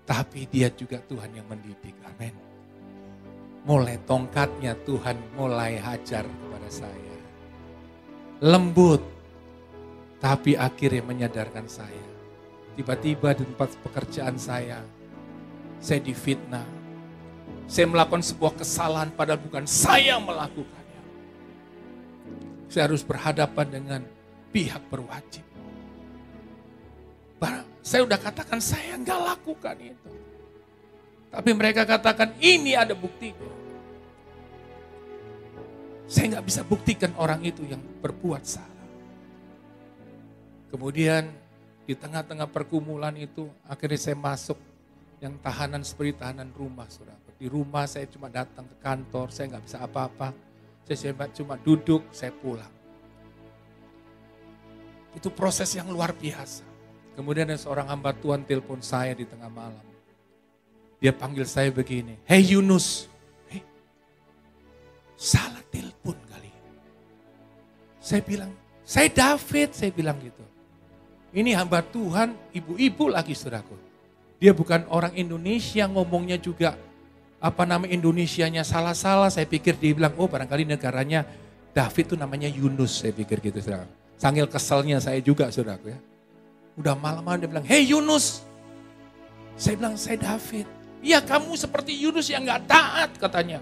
Tapi dia juga Tuhan yang mendidik. Amin. Mulai tongkatnya Tuhan mulai hajar kepada saya. Lembut. Tapi akhirnya menyadarkan saya. Tiba-tiba di tempat pekerjaan saya difitnah. Saya melakukan sebuah kesalahan padahal bukan saya melakukannya. Saya harus berhadapan dengan pihak berwajib. Saya udah katakan saya nggak lakukan itu. Tapi mereka katakan ini ada buktinya. Saya nggak bisa buktikan orang itu yang berbuat salah. Kemudian di tengah-tengah pergumulan itu akhirnya saya masuk yang tahanan seperti tahanan rumah. Saudara. Di rumah saya cuma datang ke kantor, saya nggak bisa apa-apa. Saya cuma duduk, saya pulang. Itu proses yang luar biasa. Kemudian ada seorang hamba Tuhan telepon saya di tengah malam. Dia panggil saya begini, "Hey Yunus." Salah telepon kali. Saya bilang, "Saya David," saya bilang gitu. Ini hamba Tuhan, ibu-ibu lagi saudaraku. Dia bukan orang Indonesia, ngomongnya juga Indonesianya salah-salah. Saya pikir dia bilang, oh barangkali negaranya David itu namanya Yunus, saya pikir gitu saudara. Sanggil keselnya saya juga saudaraku ya. Udah malam-malam dia bilang, "Hey Yunus." Saya bilang, "Saya David." "Iya kamu seperti Yunus yang gak taat," katanya.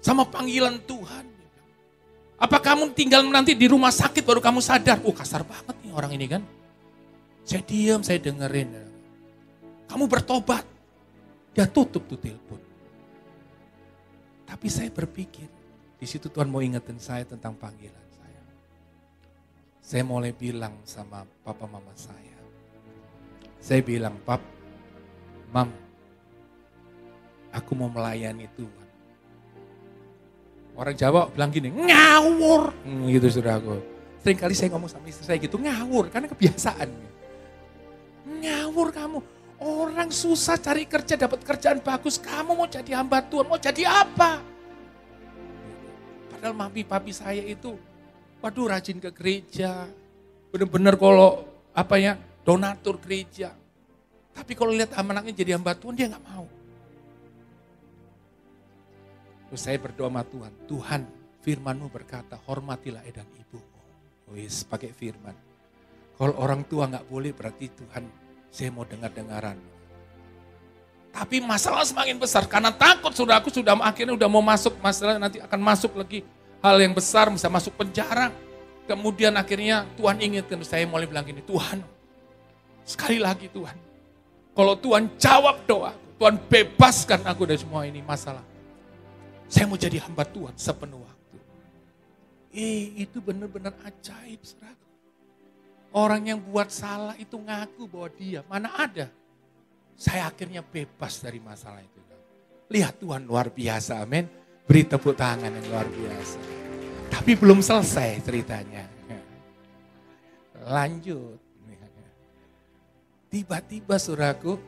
"Sama panggilan Tuhan. Apa kamu tinggal nanti di rumah sakit baru kamu sadar?" Kasar banget nih orang ini kan. Saya diam, saya dengerin. "Kamu bertobat." Dia tutup tuh telepon. Tapi saya berpikir, di situ Tuhan mau ingetin saya tentang panggilan saya. Saya mulai bilang sama papa mama saya. Saya bilang, "Pap, Mam, aku mau melayani Tuhan." Orang Jawa bilang gini, "Ngawur." Gitu saudaraku. Seringkali saya ngomong sama istri saya gitu, ngawur karena kebiasaan. Ngawur kamu. Orang susah cari kerja, dapat kerjaan bagus. Kamu mau jadi hamba Tuhan, mau jadi apa? Padahal mami-papi saya itu, waduh rajin ke gereja. Benar-benar kalau donatur gereja. Tapi kalau lihat anaknya jadi hamba Tuhan, dia gak mau. Terus saya berdoa sama Tuhan, "Tuhan, firman-Mu berkata, hormatilah ayah dan ibumu." Wis pakai firman. Kalau orang tua gak boleh, berarti Tuhan, saya mau dengar-dengaran. Tapi masalah semakin besar karena takut saudaraku akhirnya udah mau masuk masalah nanti akan masuk lagi hal yang besar bisa masuk penjara. Kemudian akhirnya Tuhan ingatkan saya mulai bilang gini, "Tuhan, sekali lagi Tuhan, kalau Tuhan jawab doa, Tuhan bebaskan aku dari semua ini masalah. Saya mau jadi hamba Tuhan sepenuh waktu." Itu benar-benar ajaib saudaraku. Orang yang buat salah itu ngaku bahwa dia, mana ada. Saya akhirnya bebas dari masalah itu. Lihat Tuhan luar biasa, amin. Beri tepuk tangan yang luar biasa. Tapi belum selesai ceritanya. Lanjut. Tiba-tiba saudaraku,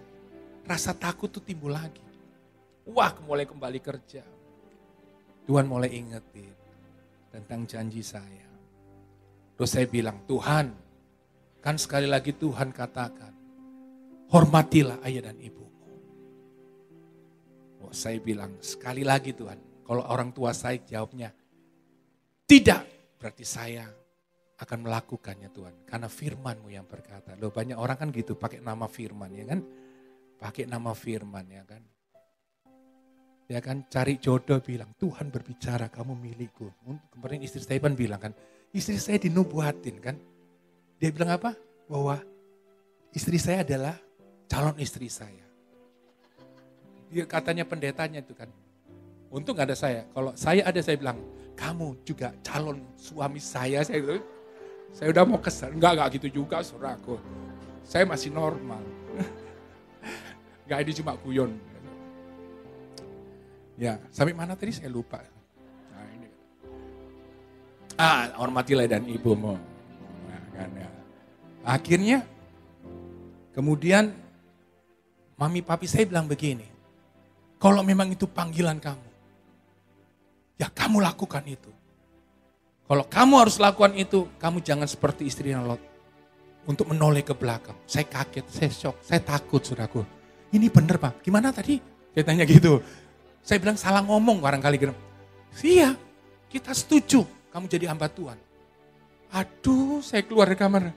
rasa takut tuh timbul lagi. Wah, mulai kembali kerja. Tuhan mulai ingetin tentang janji saya. Terus saya bilang, Tuhan, kan sekali lagi Tuhan katakan, hormatilah ayah dan ibumu. Oh, saya bilang, sekali lagi Tuhan, kalau orang tua saya jawabnya, tidak, berarti saya akan melakukannya Tuhan. Karena firman-Mu yang berkata. Loh, banyak orang kan gitu, pakai nama firman ya kan. Pakai nama firman ya kan. Ya kan, cari jodoh bilang, Tuhan berbicara, kamu milikku. Kemarin istri saya pun bilang kan, istri saya dinubuatin kan. Dia bilang apa? Bahwa istri saya adalah calon istri saya. Dia katanya pendetanya itu kan. Untung gak ada saya. Kalau saya ada, saya bilang, kamu juga calon suami saya. Saya udah mau kesal. Enggak gitu juga saudaraku. Saya masih normal. Enggak, ini cuma guyon. Ya, sampai mana tadi saya lupa. Nah, ini. Hormatilah dan ibumu. Nah, kan, ya. Akhirnya, kemudian mami papi saya bilang begini. Kalau memang itu panggilan kamu, ya kamu lakukan itu. Kalau kamu harus lakukan itu, kamu jangan seperti istrinya Lot. Untuk menoleh ke belakang. Saya kaget, saya shock, saya takut saudaraku. Ini bener Pak, gimana tadi? Saya tanya gitu. Saya bilang salah ngomong barangkali gitu. Iya, kita setuju kamu jadi hamba Tuhan. Aduh, saya keluar dari kamar.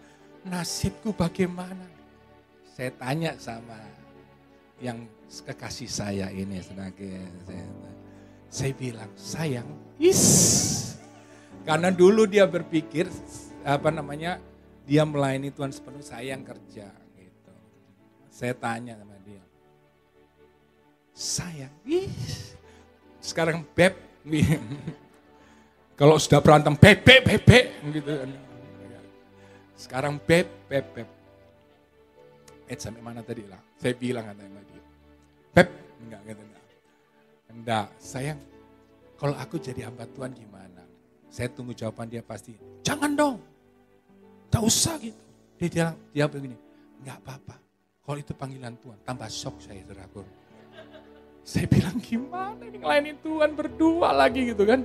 Nasibku bagaimana? Saya tanya sama yang kekasih saya ini. Saya bilang, sayang, karena dulu dia berpikir, dia melayani Tuhan sepenuh, sayang kerja. Gitu. Saya tanya sama dia. Sayang, sekarang beb, kalau sudah berantem beb, gitu. Sekarang beb. Sampai mana tadi lah? Saya bilang sama dia, beb, enggak, sayang, kalau aku jadi hamba Tuhan gimana? Saya tunggu jawaban dia pasti, jangan dong, tak usah gitu. Dia begini, enggak apa-apa, kalau itu panggilan Tuhan, tambah shock saya saudaraku. Saya bilang gimana ini ngelainin Tuhan berdua lagi gitu kan.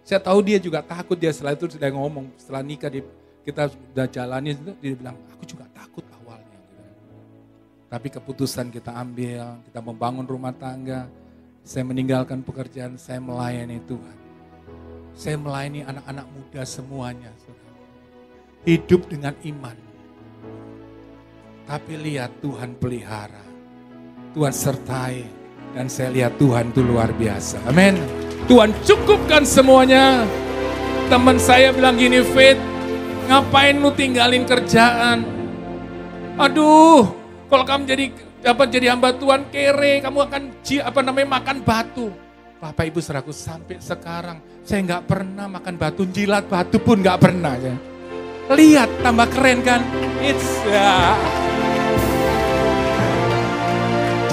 Saya tahu dia juga takut, dia setelah itu sudah ngomong, setelah nikah kita sudah jalani, dia bilang aku juga takut awalnya. Gitu. Tapi keputusan kita ambil, kita membangun rumah tangga, saya meninggalkan pekerjaan, saya melayani Tuhan. Saya melayani anak-anak muda semuanya. Hidup dengan iman. Tapi lihat Tuhan pelihara, Tuhan sertai. Dan saya lihat Tuhan itu luar biasa. Amin. Tuhan cukupkan semuanya. Teman saya bilang gini, Faith, ngapain lu tinggalin kerjaan? Aduh, kalau kamu jadi hamba Tuhan kere, kamu akan makan batu. Bapak Ibu saudaraku, sampai sekarang saya nggak pernah makan batu, jilat batu pun nggak pernah. Ya. Lihat, tambah keren kan?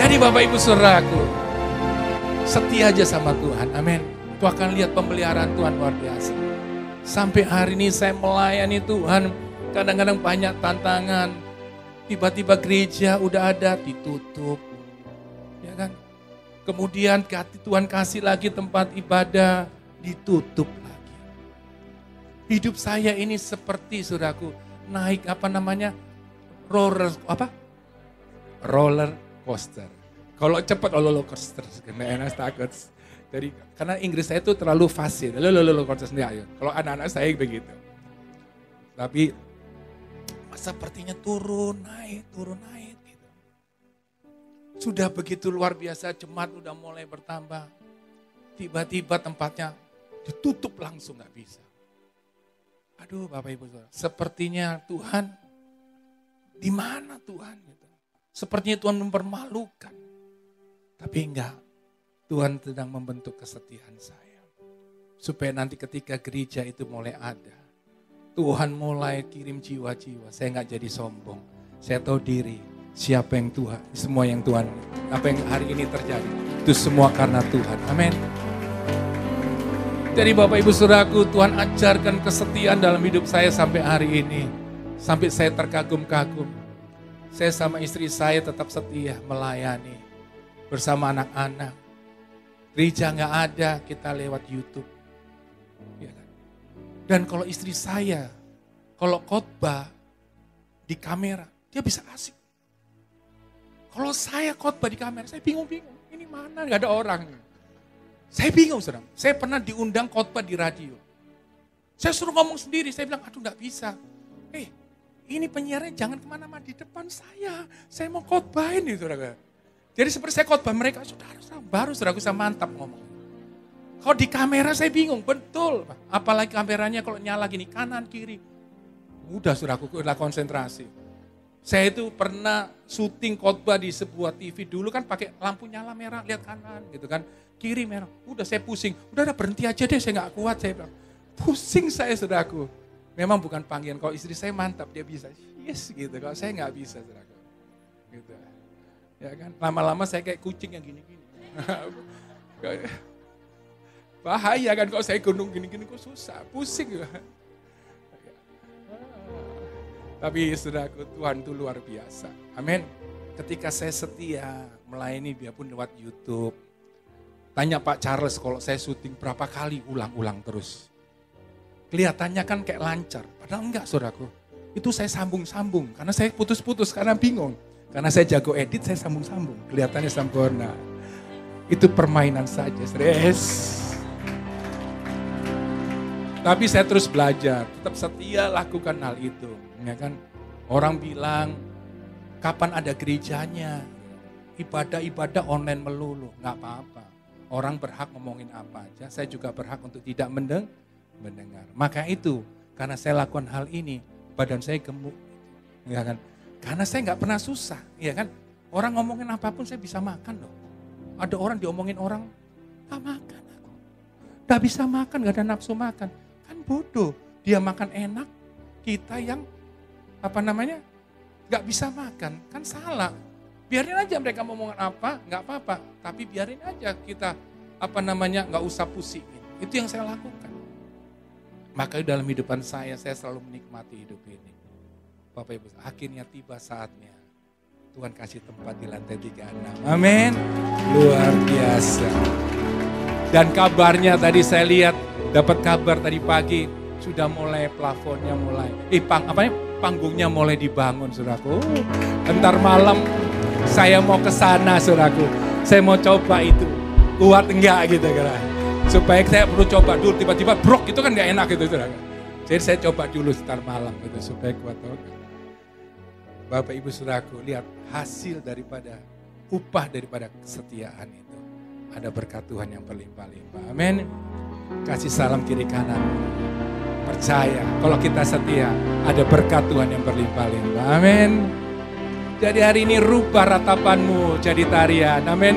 Jadi Bapak Ibu saudaraku, setia aja sama Tuhan, amin. Itu akan lihat pemeliharaan Tuhan luar biasa. Sampai hari ini saya melayani Tuhan, kadang-kadang banyak tantangan. Tiba-tiba gereja udah ada, ditutup. Ya kan? Kemudian Tuhan kasih lagi tempat ibadah, ditutup lagi. Hidup saya ini seperti saudaraku, naik roller coaster. Kalau cepat roller coaster, enak takut. Jadi karena Inggris saya itu terlalu fasih, roller coaster sendiri. Kalau anak-anak saya begitu. Tapi sepertinya turun naik gitu. Sudah begitu luar biasa, jemaat udah mulai bertambah. Tiba-tiba tempatnya ditutup langsung, nggak bisa. Aduh Bapak Ibu Saudara, sepertinya Tuhan, di mana Tuhan? Gitu. Sepertinya Tuhan mempermalukan. Tapi enggak, Tuhan sedang membentuk kesetiaan saya. Supaya nanti ketika gereja itu mulai ada, Tuhan mulai kirim jiwa-jiwa. Saya enggak jadi sombong. Saya tahu diri, siapa yang Tuhan, semua yang Tuhan, apa yang hari ini terjadi, itu semua karena Tuhan. Amin. Jadi Bapak Ibu Saudaraku, Tuhan ajarkan kesetiaan dalam hidup saya sampai hari ini. Sampai saya terkagum-kagum. Saya sama istri saya tetap setia melayani bersama anak-anak. Gereja nggak ada, kita lewat YouTube. Ya kan? Dan kalau istri saya, kalau khotbah di kamera, dia bisa asik. Kalau saya khotbah di kamera, saya bingung-bingung. Ini mana, nggak ada orang. Saya bingung, saudara. Saya pernah diundang khotbah di radio. Saya suruh ngomong sendiri, saya bilang, aduh nggak bisa. Ini penyiarnya jangan kemana-mana di depan saya. Saya mau khotbahin nih, saudara. Jadi seperti saya khotbah mereka, saudara, baru saudara bisa mantap ngomong. Kalau di kamera saya bingung, betul. Apalagi kameranya kalau nyala gini, kanan, kiri. Udah saudaraku, udah konsentrasi. Saya itu pernah syuting khotbah di sebuah TV. Dulu kan pakai lampu nyala merah, lihat kanan gitu kan. Kiri merah, udah saya pusing. Udah berhenti aja deh, saya gak kuat. Saya bilang, pusing saya saudaraku. Memang bukan panggilan, kalau istri saya mantap, dia bisa. Yes gitu, kalau saya gak bisa saudaraku. Gitu. Ya kan, lama-lama saya kayak kucing yang gini-gini. Bahaya kan kalau saya gunung gini-gini kok susah, pusing. Tapi saudaraku, Tuhan itu luar biasa. Amin. Ketika saya setia melayani biarpun lewat YouTube. Tanya Pak Charles kalau saya syuting berapa kali, ulang-ulang terus. Kelihatannya kan kayak lancar, padahal enggak saudaraku. Itu saya sambung-sambung, karena saya putus-putus, karena bingung. Karena saya jago edit, saya sambung-sambung. Kelihatannya sempurna. Itu permainan saja, stres. Tapi saya terus belajar, tetap setia lakukan hal itu. Ya kan? Orang bilang, kapan ada gerejanya? Ibadah-ibadah online melulu, nggak apa-apa. Orang berhak ngomongin apa aja, saya juga berhak untuk tidak mendengar. Maka itu, karena saya lakukan hal ini, badan saya gemuk. Ya kan? Karena saya nggak pernah susah, ya kan? Orang ngomongin apapun saya bisa makan loh. Ada orang diomongin orang, gak makan aku. Gak bisa makan, gak ada nafsu makan. Kan bodoh, dia makan enak, kita yang gak bisa makan, kan salah. Biarin aja mereka ngomongin apa, gak apa-apa. Tapi biarin aja kita, gak usah pusingin. Itu yang saya lakukan. Maka dalam hidupan saya selalu menikmati hidup ini. Bapak Ibu, akhirnya tiba saatnya Tuhan kasih tempat di lantai 36. Amin. Luar biasa. Dan kabarnya tadi saya lihat, dapat kabar tadi pagi, sudah mulai plafonnya panggungnya mulai dibangun, saudaraku. Entar malam saya mau ke sana, saudaraku. Saya mau coba itu. Kuat enggak gitu kira. Supaya saya perlu coba dulu, tiba-tiba brok itu kan enggak enak gitu, saudara. Jadi saya coba dulu sekitar malam gitu supaya kuat. Bapak Ibu Saudaraku, lihat hasil daripada upah daripada kesetiaan itu. Ada berkat Tuhan yang berlimpah-limpah. Amin. Kasih salam kiri kanan. Percaya kalau kita setia, ada berkat Tuhan yang berlimpah-limpah. Amin. Jadi hari ini rubah ratapanmu jadi tarian. Amin.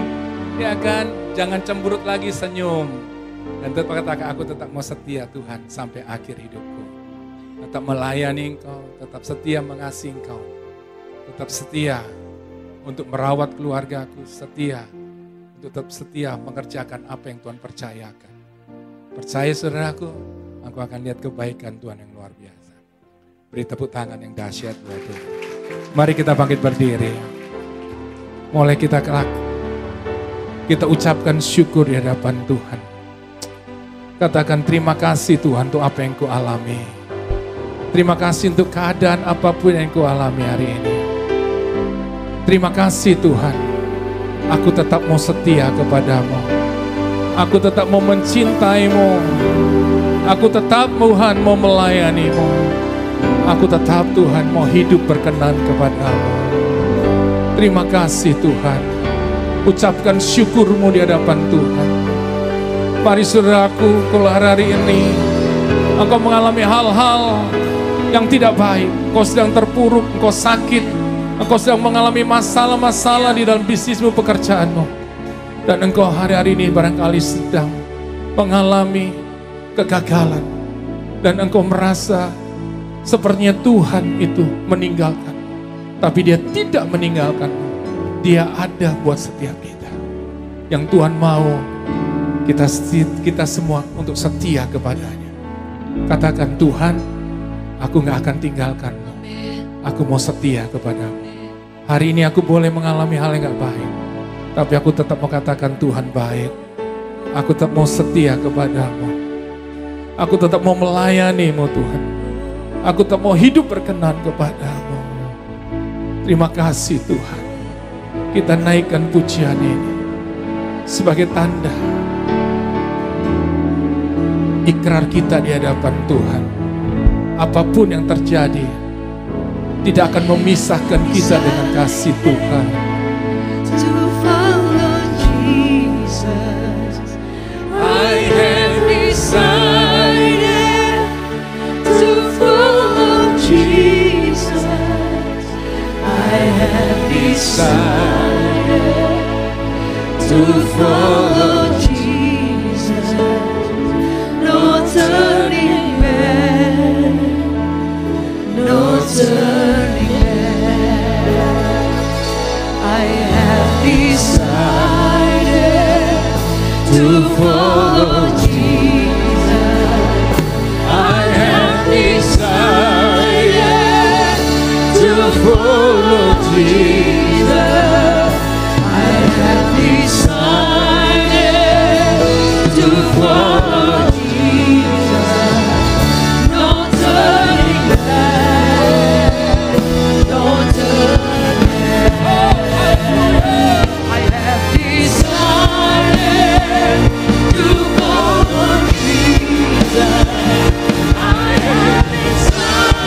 Ya kan, jangan cemberut lagi, senyum. Dan tetap katakan, aku tetap mau setia Tuhan sampai akhir hidupku. Tetap melayani Engkau, tetap setia mengasihi Engkau. Tetap setia untuk merawat keluargaku, setia untuk tetap setia mengerjakan apa yang Tuhan percayakan. Percaya saudaraku, aku akan lihat kebaikan Tuhan yang luar biasa. Beri tepuk tangan yang dahsyat buat Tuhan. Mari kita bangkit berdiri. Mulai kita ucapkan syukur di hadapan Tuhan. Katakan terima kasih Tuhan untuk apa yang Kau alami. Terima kasih untuk keadaan apapun yang Kau alami hari ini. Terima kasih Tuhan, aku tetap mau setia kepadamu. Aku tetap mau mencintaimu. Aku tetap Tuhan mau melayanimu. Aku tetap Tuhan mau hidup berkenan kepadamu. Terima kasih Tuhan. Ucapkan syukurmu di hadapan Tuhan. Mari saudaraku, kalau hari ini engkau mengalami hal-hal yang tidak baik, engkau sedang terpuruk, engkau sakit, engkau sedang mengalami masalah-masalah di dalam bisnismu, pekerjaanmu. Dan engkau hari-hari ini barangkali sedang mengalami kegagalan. Dan engkau merasa sepertinya Tuhan itu meninggalkan. Tapi Dia tidak meninggalkan. Dia ada buat setiap kita. Yang Tuhan mau kita semua untuk setia kepadanya. Katakan, Tuhan, aku gak akan tinggalkan-Mu. Aku mau setia kepadamu. Hari ini aku boleh mengalami hal yang gak baik, tapi aku tetap mau katakan Tuhan baik. Aku tetap mau setia kepadamu. Aku tetap mau melayani-Mu Tuhan. Aku tetap mau hidup berkenan kepadamu. Terima kasih Tuhan. Kita naikkan pujian ini sebagai tanda ikrar kita di hadapan Tuhan. Apapun yang terjadi tidak akan memisahkan kita dengan kasih Tuhan. To follow Jesus, I have decided to follow Jesus. I have decided to follow Jesus. No turning back, no turning back. I have decided to follow Jesus. I have decided to follow Jesus. I have decided to follow Jesus. No turning back, no turning back. I have decided to follow Jesus. I have decided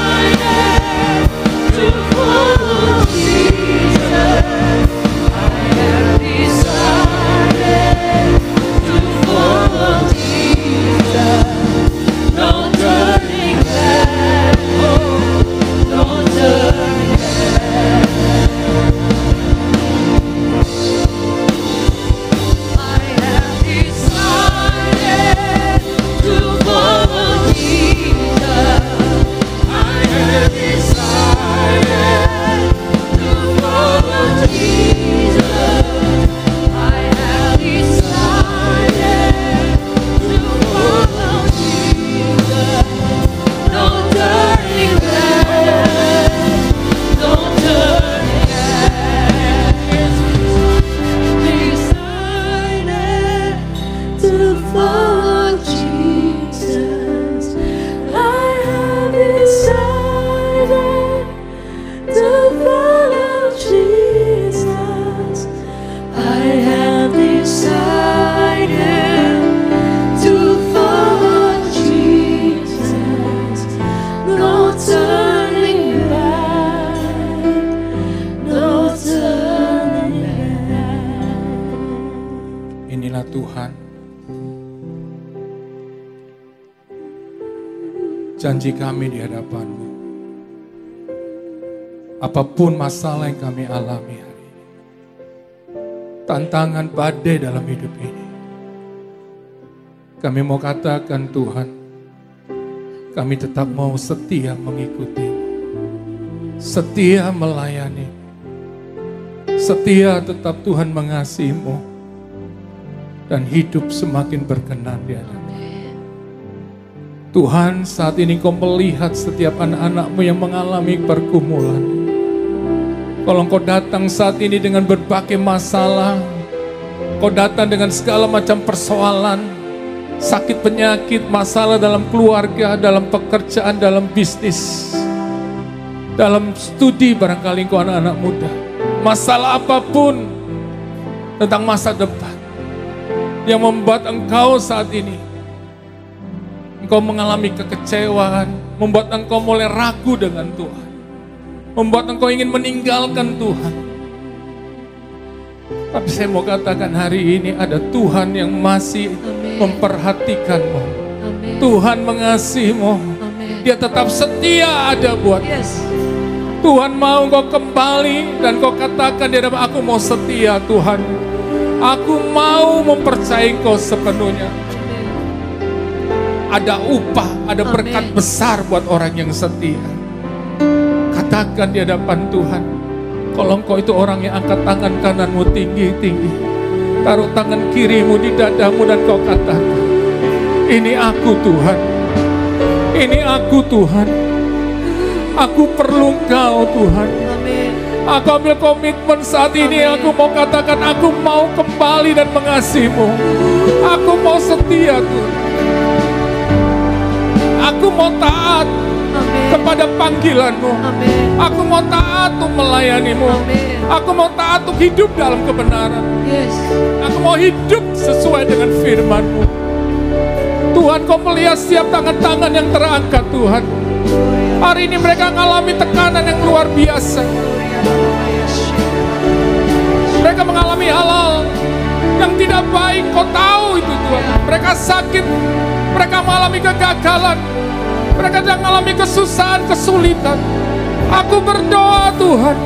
to follow Jesus. I have decided to follow Jesus. No turning back, oh, no turning back. I have decided to follow Jesus. I have decided to follow Jesus. I have decided to follow Jesus. No turning back, no turning back. Decided to follow Jesus. I have decided to follow Jesus. I have decided to follow Jesus. No turning back, no turning back. Inilah Tuhan, janji kami di hadapan-Mu. Apapun masalah yang kami alami hari ini, tantangan badai dalam hidup ini, kami mau katakan Tuhan, kami tetap mau setia mengikuti-Mu, setia melayani, setia tetap Tuhan mengasihi-Mu, dan hidup semakin berkenan di hadapan-Mu. Tuhan, saat ini Kau melihat setiap anak-anak-Mu yang mengalami pergumulan. Kalau Engkau datang saat ini dengan berbagai masalah, Kau datang dengan segala macam persoalan, sakit penyakit, masalah dalam keluarga, dalam pekerjaan, dalam bisnis, dalam studi barangkali Engkau anak-anak muda. Masalah apapun tentang masa depan yang membuat Engkau saat ini Engkau mengalami kekecewaan, membuat Engkau mulai ragu dengan Tuhan, membuat Engkau ingin meninggalkan Tuhan. Tapi saya mau katakan hari ini ada Tuhan yang masih memperhatikan-Mu. Tuhan mengasihi-Mu. Dia tetap setia ada buat. Tuhan mau Engkau kembali dan Kau katakan di hadapan aku mau setia Tuhan. Aku mau mempercayai Engkau sepenuhnya. Ada upah, ada berkat besar buat orang yang setia. Katakan di hadapan Tuhan, kalau Engkau itu orang yang angkat tangan kananmu tinggi-tinggi, taruh tangan kirimu di dadamu dan kau katakan, ini aku Tuhan, ini aku Tuhan, aku perlu Engkau Tuhan. Amin. Aku ambil komitmen saat ini. Aku mau katakan, aku mau kembali dan mengasihimu. Aku mau setia Tuhan. Aku mau taat kepada panggilanmu. Aku mau taat untuk melayanimu. Aku mau taat untuk hidup dalam kebenaran. Aku mau hidup sesuai dengan firman-Mu. Tuhan, Kau melihat setiap tangan-tangan yang terangkat Tuhan. Hari ini mereka mengalami tekanan yang luar biasa. Mereka mengalami hal-hal yang tidak baik. Kau tahu itu Tuhan. Mereka sakit, mereka mengalami kegagalan, mereka sedang mengalami kesusahan, kesulitan. Aku berdoa Tuhan,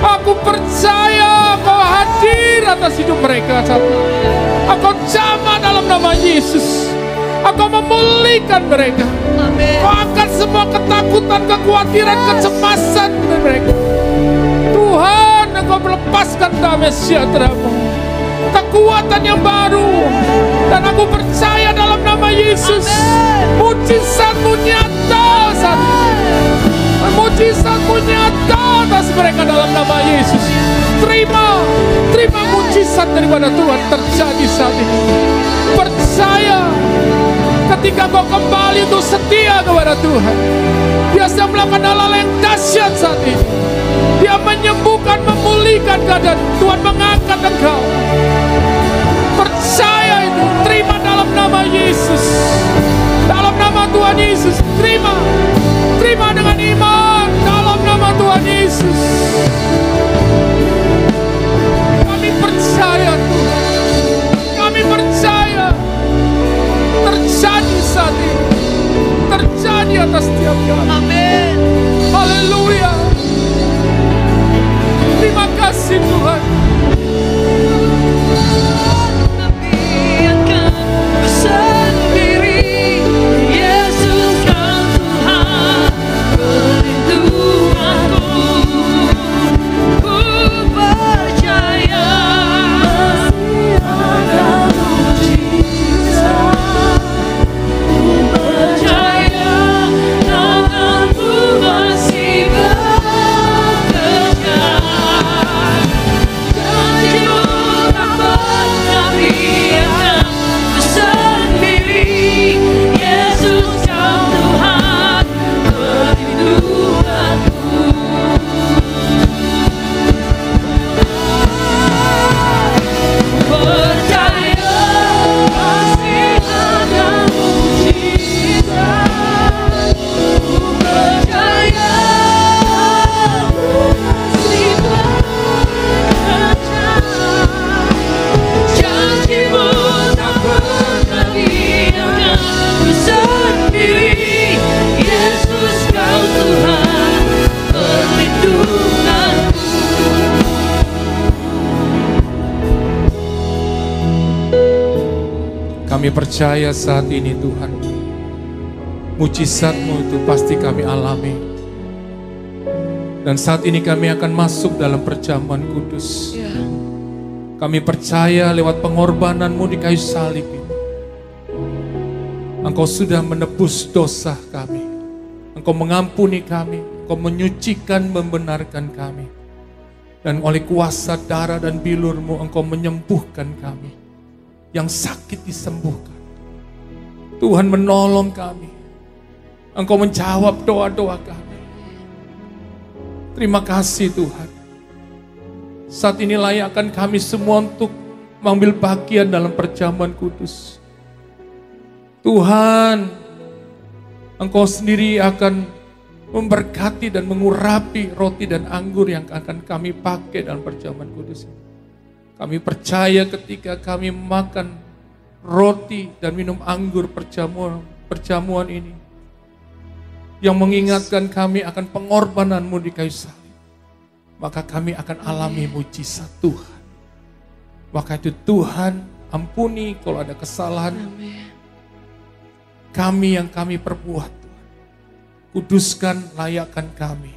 aku percaya Kau hadir atas hidup mereka. Aku jamah dalam nama Yesus. Aku memulihkan mereka. Kau angkat semua ketakutan, kekhawatiran, kecemasan dari mereka. Tuhan, Engkau melepaskan damai sejahtera-Mu, kekuatan yang baru. Dan aku percaya dalam nama Yesus, mujizat-Mu nyata saat ini. Mujizat-Mu nyata atas mereka dalam nama Yesus. Terima mujizat daripada Tuhan terjadi saat ini. Percaya ketika kau kembali untuk setia kepada Tuhan, Dia sedang melakukan hal-hal yang dahsyat saat ini. Dia menyembuhkan, memulihkan keadaan. Tuhan mengangkat engkau. Percaya itu, terima dalam nama Yesus. Dalam nama Tuhan Yesus, terima dengan iman dalam nama Tuhan Yesus. Kami percaya Tuhan, kami percaya terjadi saat ini, terjadi atas setiap kami. Amin. Haleluya. Terima kasih Tuhan. Kami percaya saat ini Tuhan, mujizat-Mu itu pasti kami alami. Dan saat ini kami akan masuk dalam perjamuan kudus. Kami percaya lewat pengorbanan-Mu di kayu salib ini, Engkau sudah menebus dosa kami. Engkau mengampuni kami, Engkau menyucikan, membenarkan kami. Dan oleh kuasa darah dan bilur-Mu, Engkau menyembuhkan kami. Yang sakit disembuhkan. Tuhan menolong kami. Engkau menjawab doa-doa kami. Terima kasih Tuhan. Saat ini layakkan kami semua untuk mengambil bagian dalam perjamuan kudus. Tuhan, Engkau sendiri akan memberkati dan mengurapi roti dan anggur yang akan kami pakai dalam perjamuan kudus ini. Kami percaya ketika kami makan roti dan minum anggur perjamuan ini, yang mengingatkan kami akan pengorbanan-Mu di kayu salib, maka kami akan alami mujizat Tuhan. Maka itu Tuhan, ampuni kalau ada kesalahan kami yang kami perbuat Tuhan. Kuduskan, layakkan kami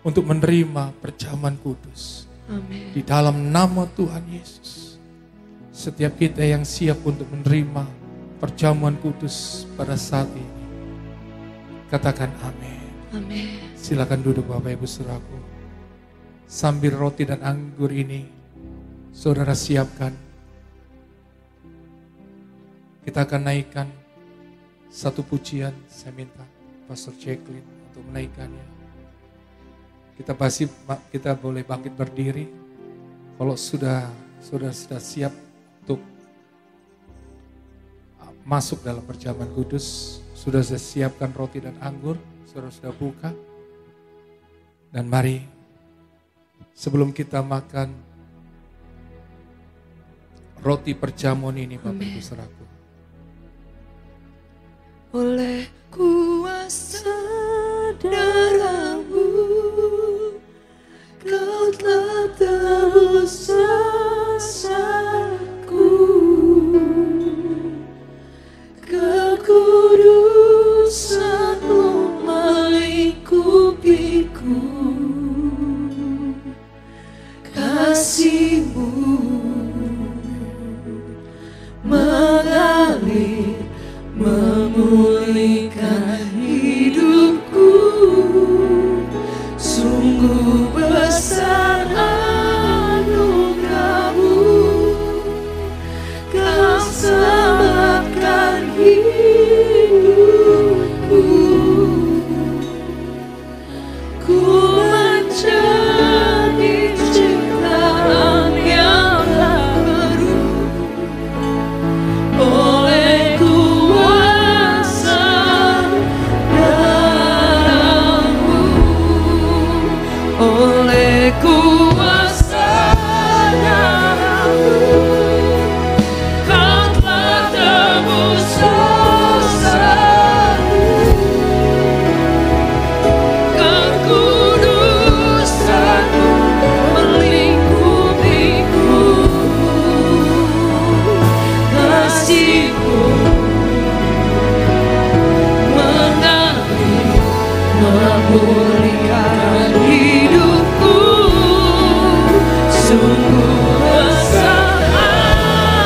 untuk menerima perjamuan kudus. Amin. Di dalam nama Tuhan Yesus. Setiap kita yang siap untuk menerima perjamuan kudus pada saat ini, katakan amin. Amin. Silakan duduk Bapak Ibu Saudaraku. Sambil roti dan anggur ini saudara siapkan, kita akan naikkan satu pujian. Saya minta Pastor Jacqueline untuk menaikkannya. Kita boleh bangkit berdiri. Kalau sudah siap untuk masuk dalam perjamuan kudus, sudah saya siapkan roti dan anggur, saudara sudah buka. Dan mari sebelum kita makan roti perjamuan ini Bapak Ibu Saudaraku, oleh kuasa darah-Mu, Kau telah tebus dosaku. Kekudusan-Mu melingkupiku, kasih-Mu mengalir, memulihkan hidupku. Sungguh besar anugerah-Mu, Kau selamatkan hidupku. Ku menjadi ciptaan yang baru oleh kuasa darah-Mu, oleh kuasa darah-Mu, Kau telah tebus dosaku. Kekudusan-Mu melingkupiku, kasih-Mu mengalir, memulihkan hidupku. Sungguh besar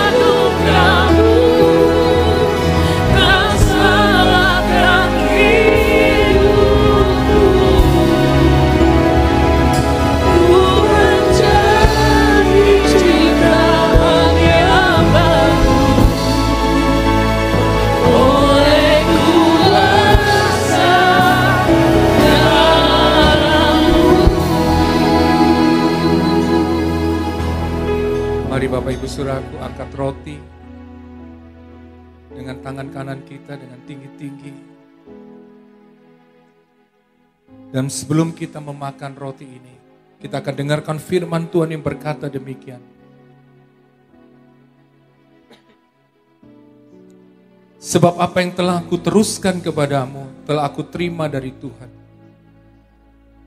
anugerah-Mu, Kau selamatkan hidupku. Ku menjadi ciptaan yang baru oleh kuasa darah-Mu. mari Bapak Ibu Saudaraku angkat roti dengan tangan kanan kita dengan tinggi-tinggi. Dan sebelum kita memakan roti ini, kita akan dengarkan firman Tuhan yang berkata demikian. Sebab apa yang telah aku teruskan kepadamu, telah aku terima dari Tuhan.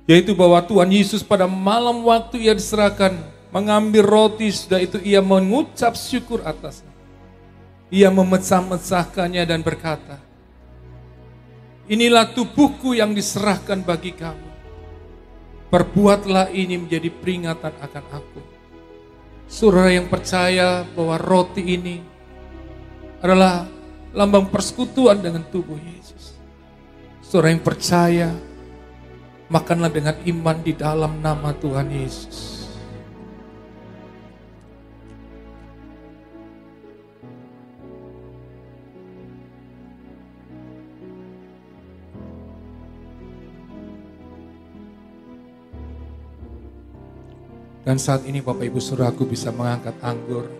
Yaitu bahwa Tuhan Yesus pada malam waktu ia diserahkan, mengambil roti, sudah itu ia mengucap syukur atasnya. Ia memecah-mecahkannya dan berkata, inilah tubuhku yang diserahkan bagi kamu. Perbuatlah ini menjadi peringatan akan aku. Saudara yang percaya bahwa roti ini adalah lambang persekutuan dengan tubuh Yesus. Saudara yang percaya, makanlah dengan iman di dalam nama Tuhan Yesus. Dan saat ini Bapak Ibu Saudaraku bisa mengangkat anggur.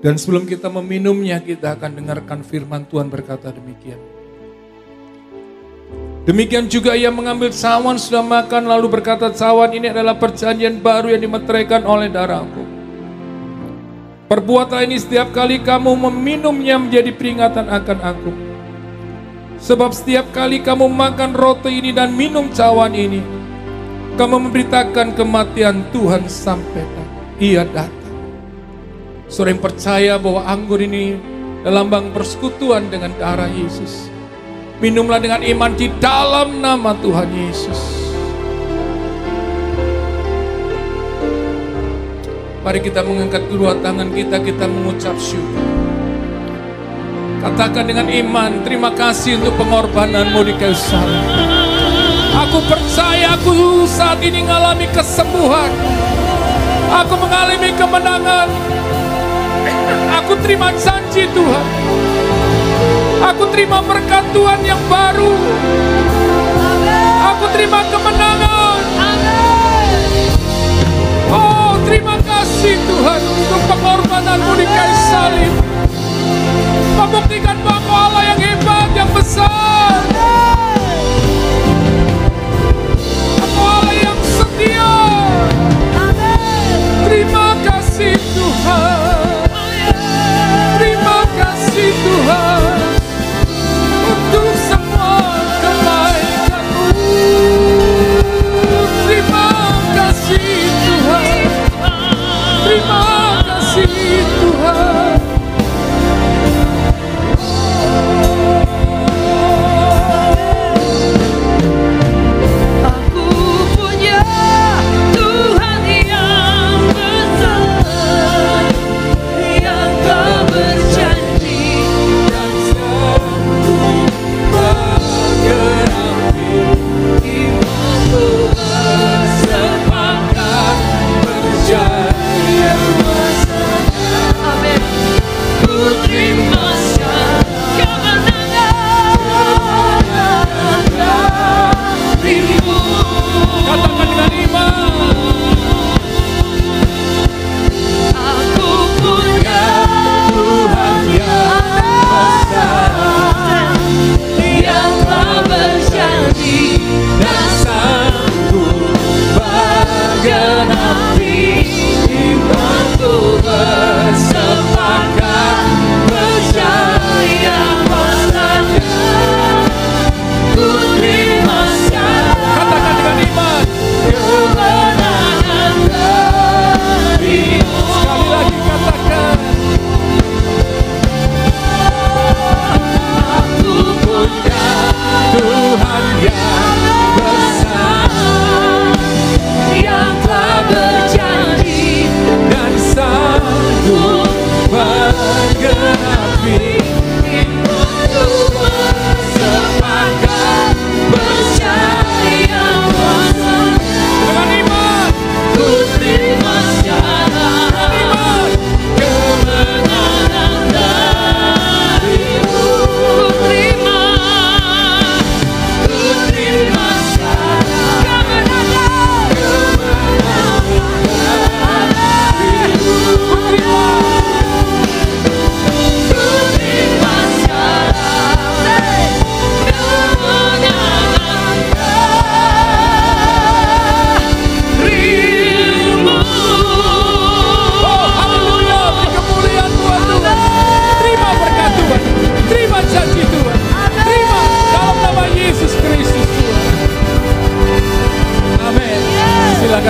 Dan sebelum kita meminumnya, kita akan dengarkan firman Tuhan berkata demikian. Demikian juga ia mengambil cawan sudah makan, lalu berkata, cawan ini adalah perjanjian baru yang dimeteraikan oleh darahku. Perbuatlah ini setiap kali kamu meminumnya menjadi peringatan akan aku. Sebab setiap kali kamu makan roti ini dan minum cawan ini, kamu memberitakan kematian Tuhan sampai ia datang. Saudara yang percaya bahwa anggur ini adalah lambang persekutuan dengan darah Yesus. Minumlah dengan iman di dalam nama Tuhan Yesus. Mari kita mengangkat kedua tangan kita mengucap syukur. Katakan dengan iman, terima kasih untuk pengorbananmu di kayu salib. Aku percaya aku saat ini mengalami kesembuhan. Aku mengalami kemenangan. Aku terima janji Tuhan. Aku terima berkat Tuhan yang baru. Aku terima kemenangan. Oh, terima kasih Tuhan untuk pengorbananmu di kayu salib. Membuktikan bahwa Allah yang hebat, yang besar. Allah yang setia. Terima kasih Tuhan. Terima kasih Tuhan untuk semua kebaikan-Mu. Terima kasih Tuhan. Terima kasih Tuhan.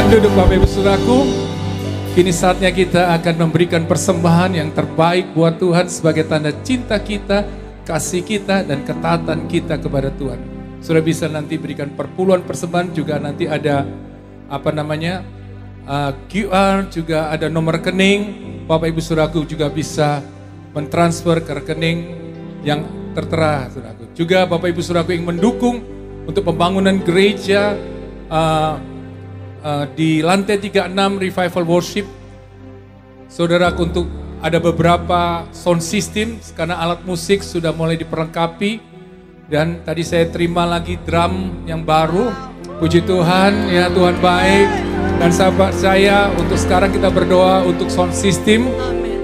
Duduk Bapak Ibu Saudaraku. Kini saatnya kita akan memberikan persembahan yang terbaik buat Tuhan sebagai tanda cinta kita, kasih kita, dan ketaatan kita kepada Tuhan. Sudah bisa nanti berikan perpuluhan persembahan, juga nanti ada QR, juga ada nomor rekening. Bapak Ibu Saudaraku juga bisa mentransfer ke rekening yang tertera, Saudaraku. Juga Bapak Ibu Saudaraku yang mendukung untuk pembangunan gereja di lantai 36 Revival Worship, saudaraku, untuk ada beberapa sound system karena alat musik sudah mulai diperlengkapi, dan tadi saya terima lagi drum yang baru. Puji Tuhan, ya Tuhan baik. Dan sahabat saya, untuk sekarang kita berdoa untuk sound system,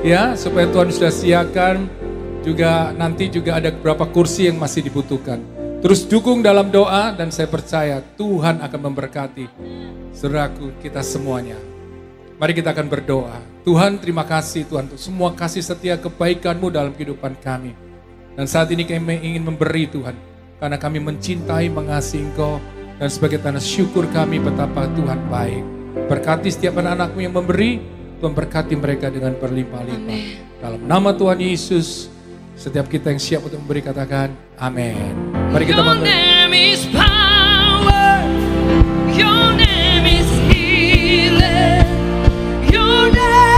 ya, supaya Tuhan sudah siapkan. Juga nanti juga ada beberapa kursi yang masih dibutuhkan. Terus dukung dalam doa, dan saya percaya Tuhan akan memberkati saudaraku kita semuanya. Mari kita akan berdoa. Tuhan, terima kasih Tuhan untuk semua kasih setia kebaikan-Mu dalam kehidupan kami. Dan saat ini kami ingin memberi Tuhan, karena kami mencintai, mengasihi Engkau, dan sebagai tanda syukur kami betapa Tuhan baik. Berkati setiap anak-anak-Mu yang memberi, Tuhan berkati mereka dengan berlimpah-limpah. Dalam nama Tuhan Yesus, setiap kita yang siap untuk memberi katakan amin. Mari kita memberi. Your name is healing. Your name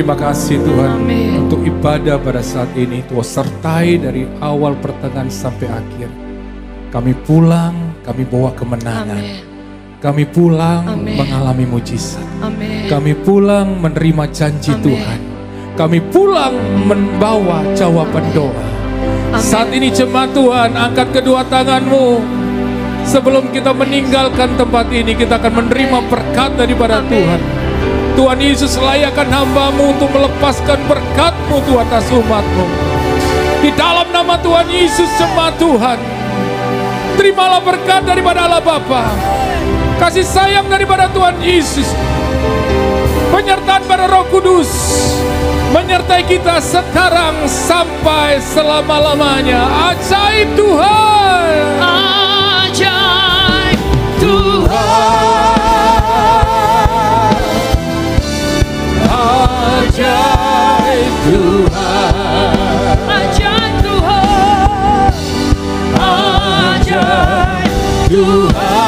Terima kasih Tuhan Amin. untuk ibadah pada saat ini. Tuhan sertai dari awal pertengahan sampai akhir. Kami pulang, kami bawa kemenangan. Amin. Kami pulang Amin. mengalami mujizat. Amin. Kami pulang menerima janji Amin. Tuhan. Kami pulang membawa jawaban doa. Amin. Saat ini jemaat Tuhan, angkat kedua tanganmu. Sebelum kita meninggalkan tempat ini, kita akan menerima berkat daripada Amin. Tuhan. Tuhan Yesus layakkan hamba-Mu untuk melepaskan berkat-Mu Tuhan atas umat-Mu. Di dalam nama Tuhan Yesus, jemaat Tuhan, terimalah berkat daripada Allah Bapa, kasih sayang daripada Tuhan Yesus, penyertaan pada Roh Kudus, menyertai kita sekarang sampai selama-lamanya. Ajaib Tuhan. Ajaib Tuhan. Ajaib Tuhan. Ajaib Tuhan. Ajaib Tuhan.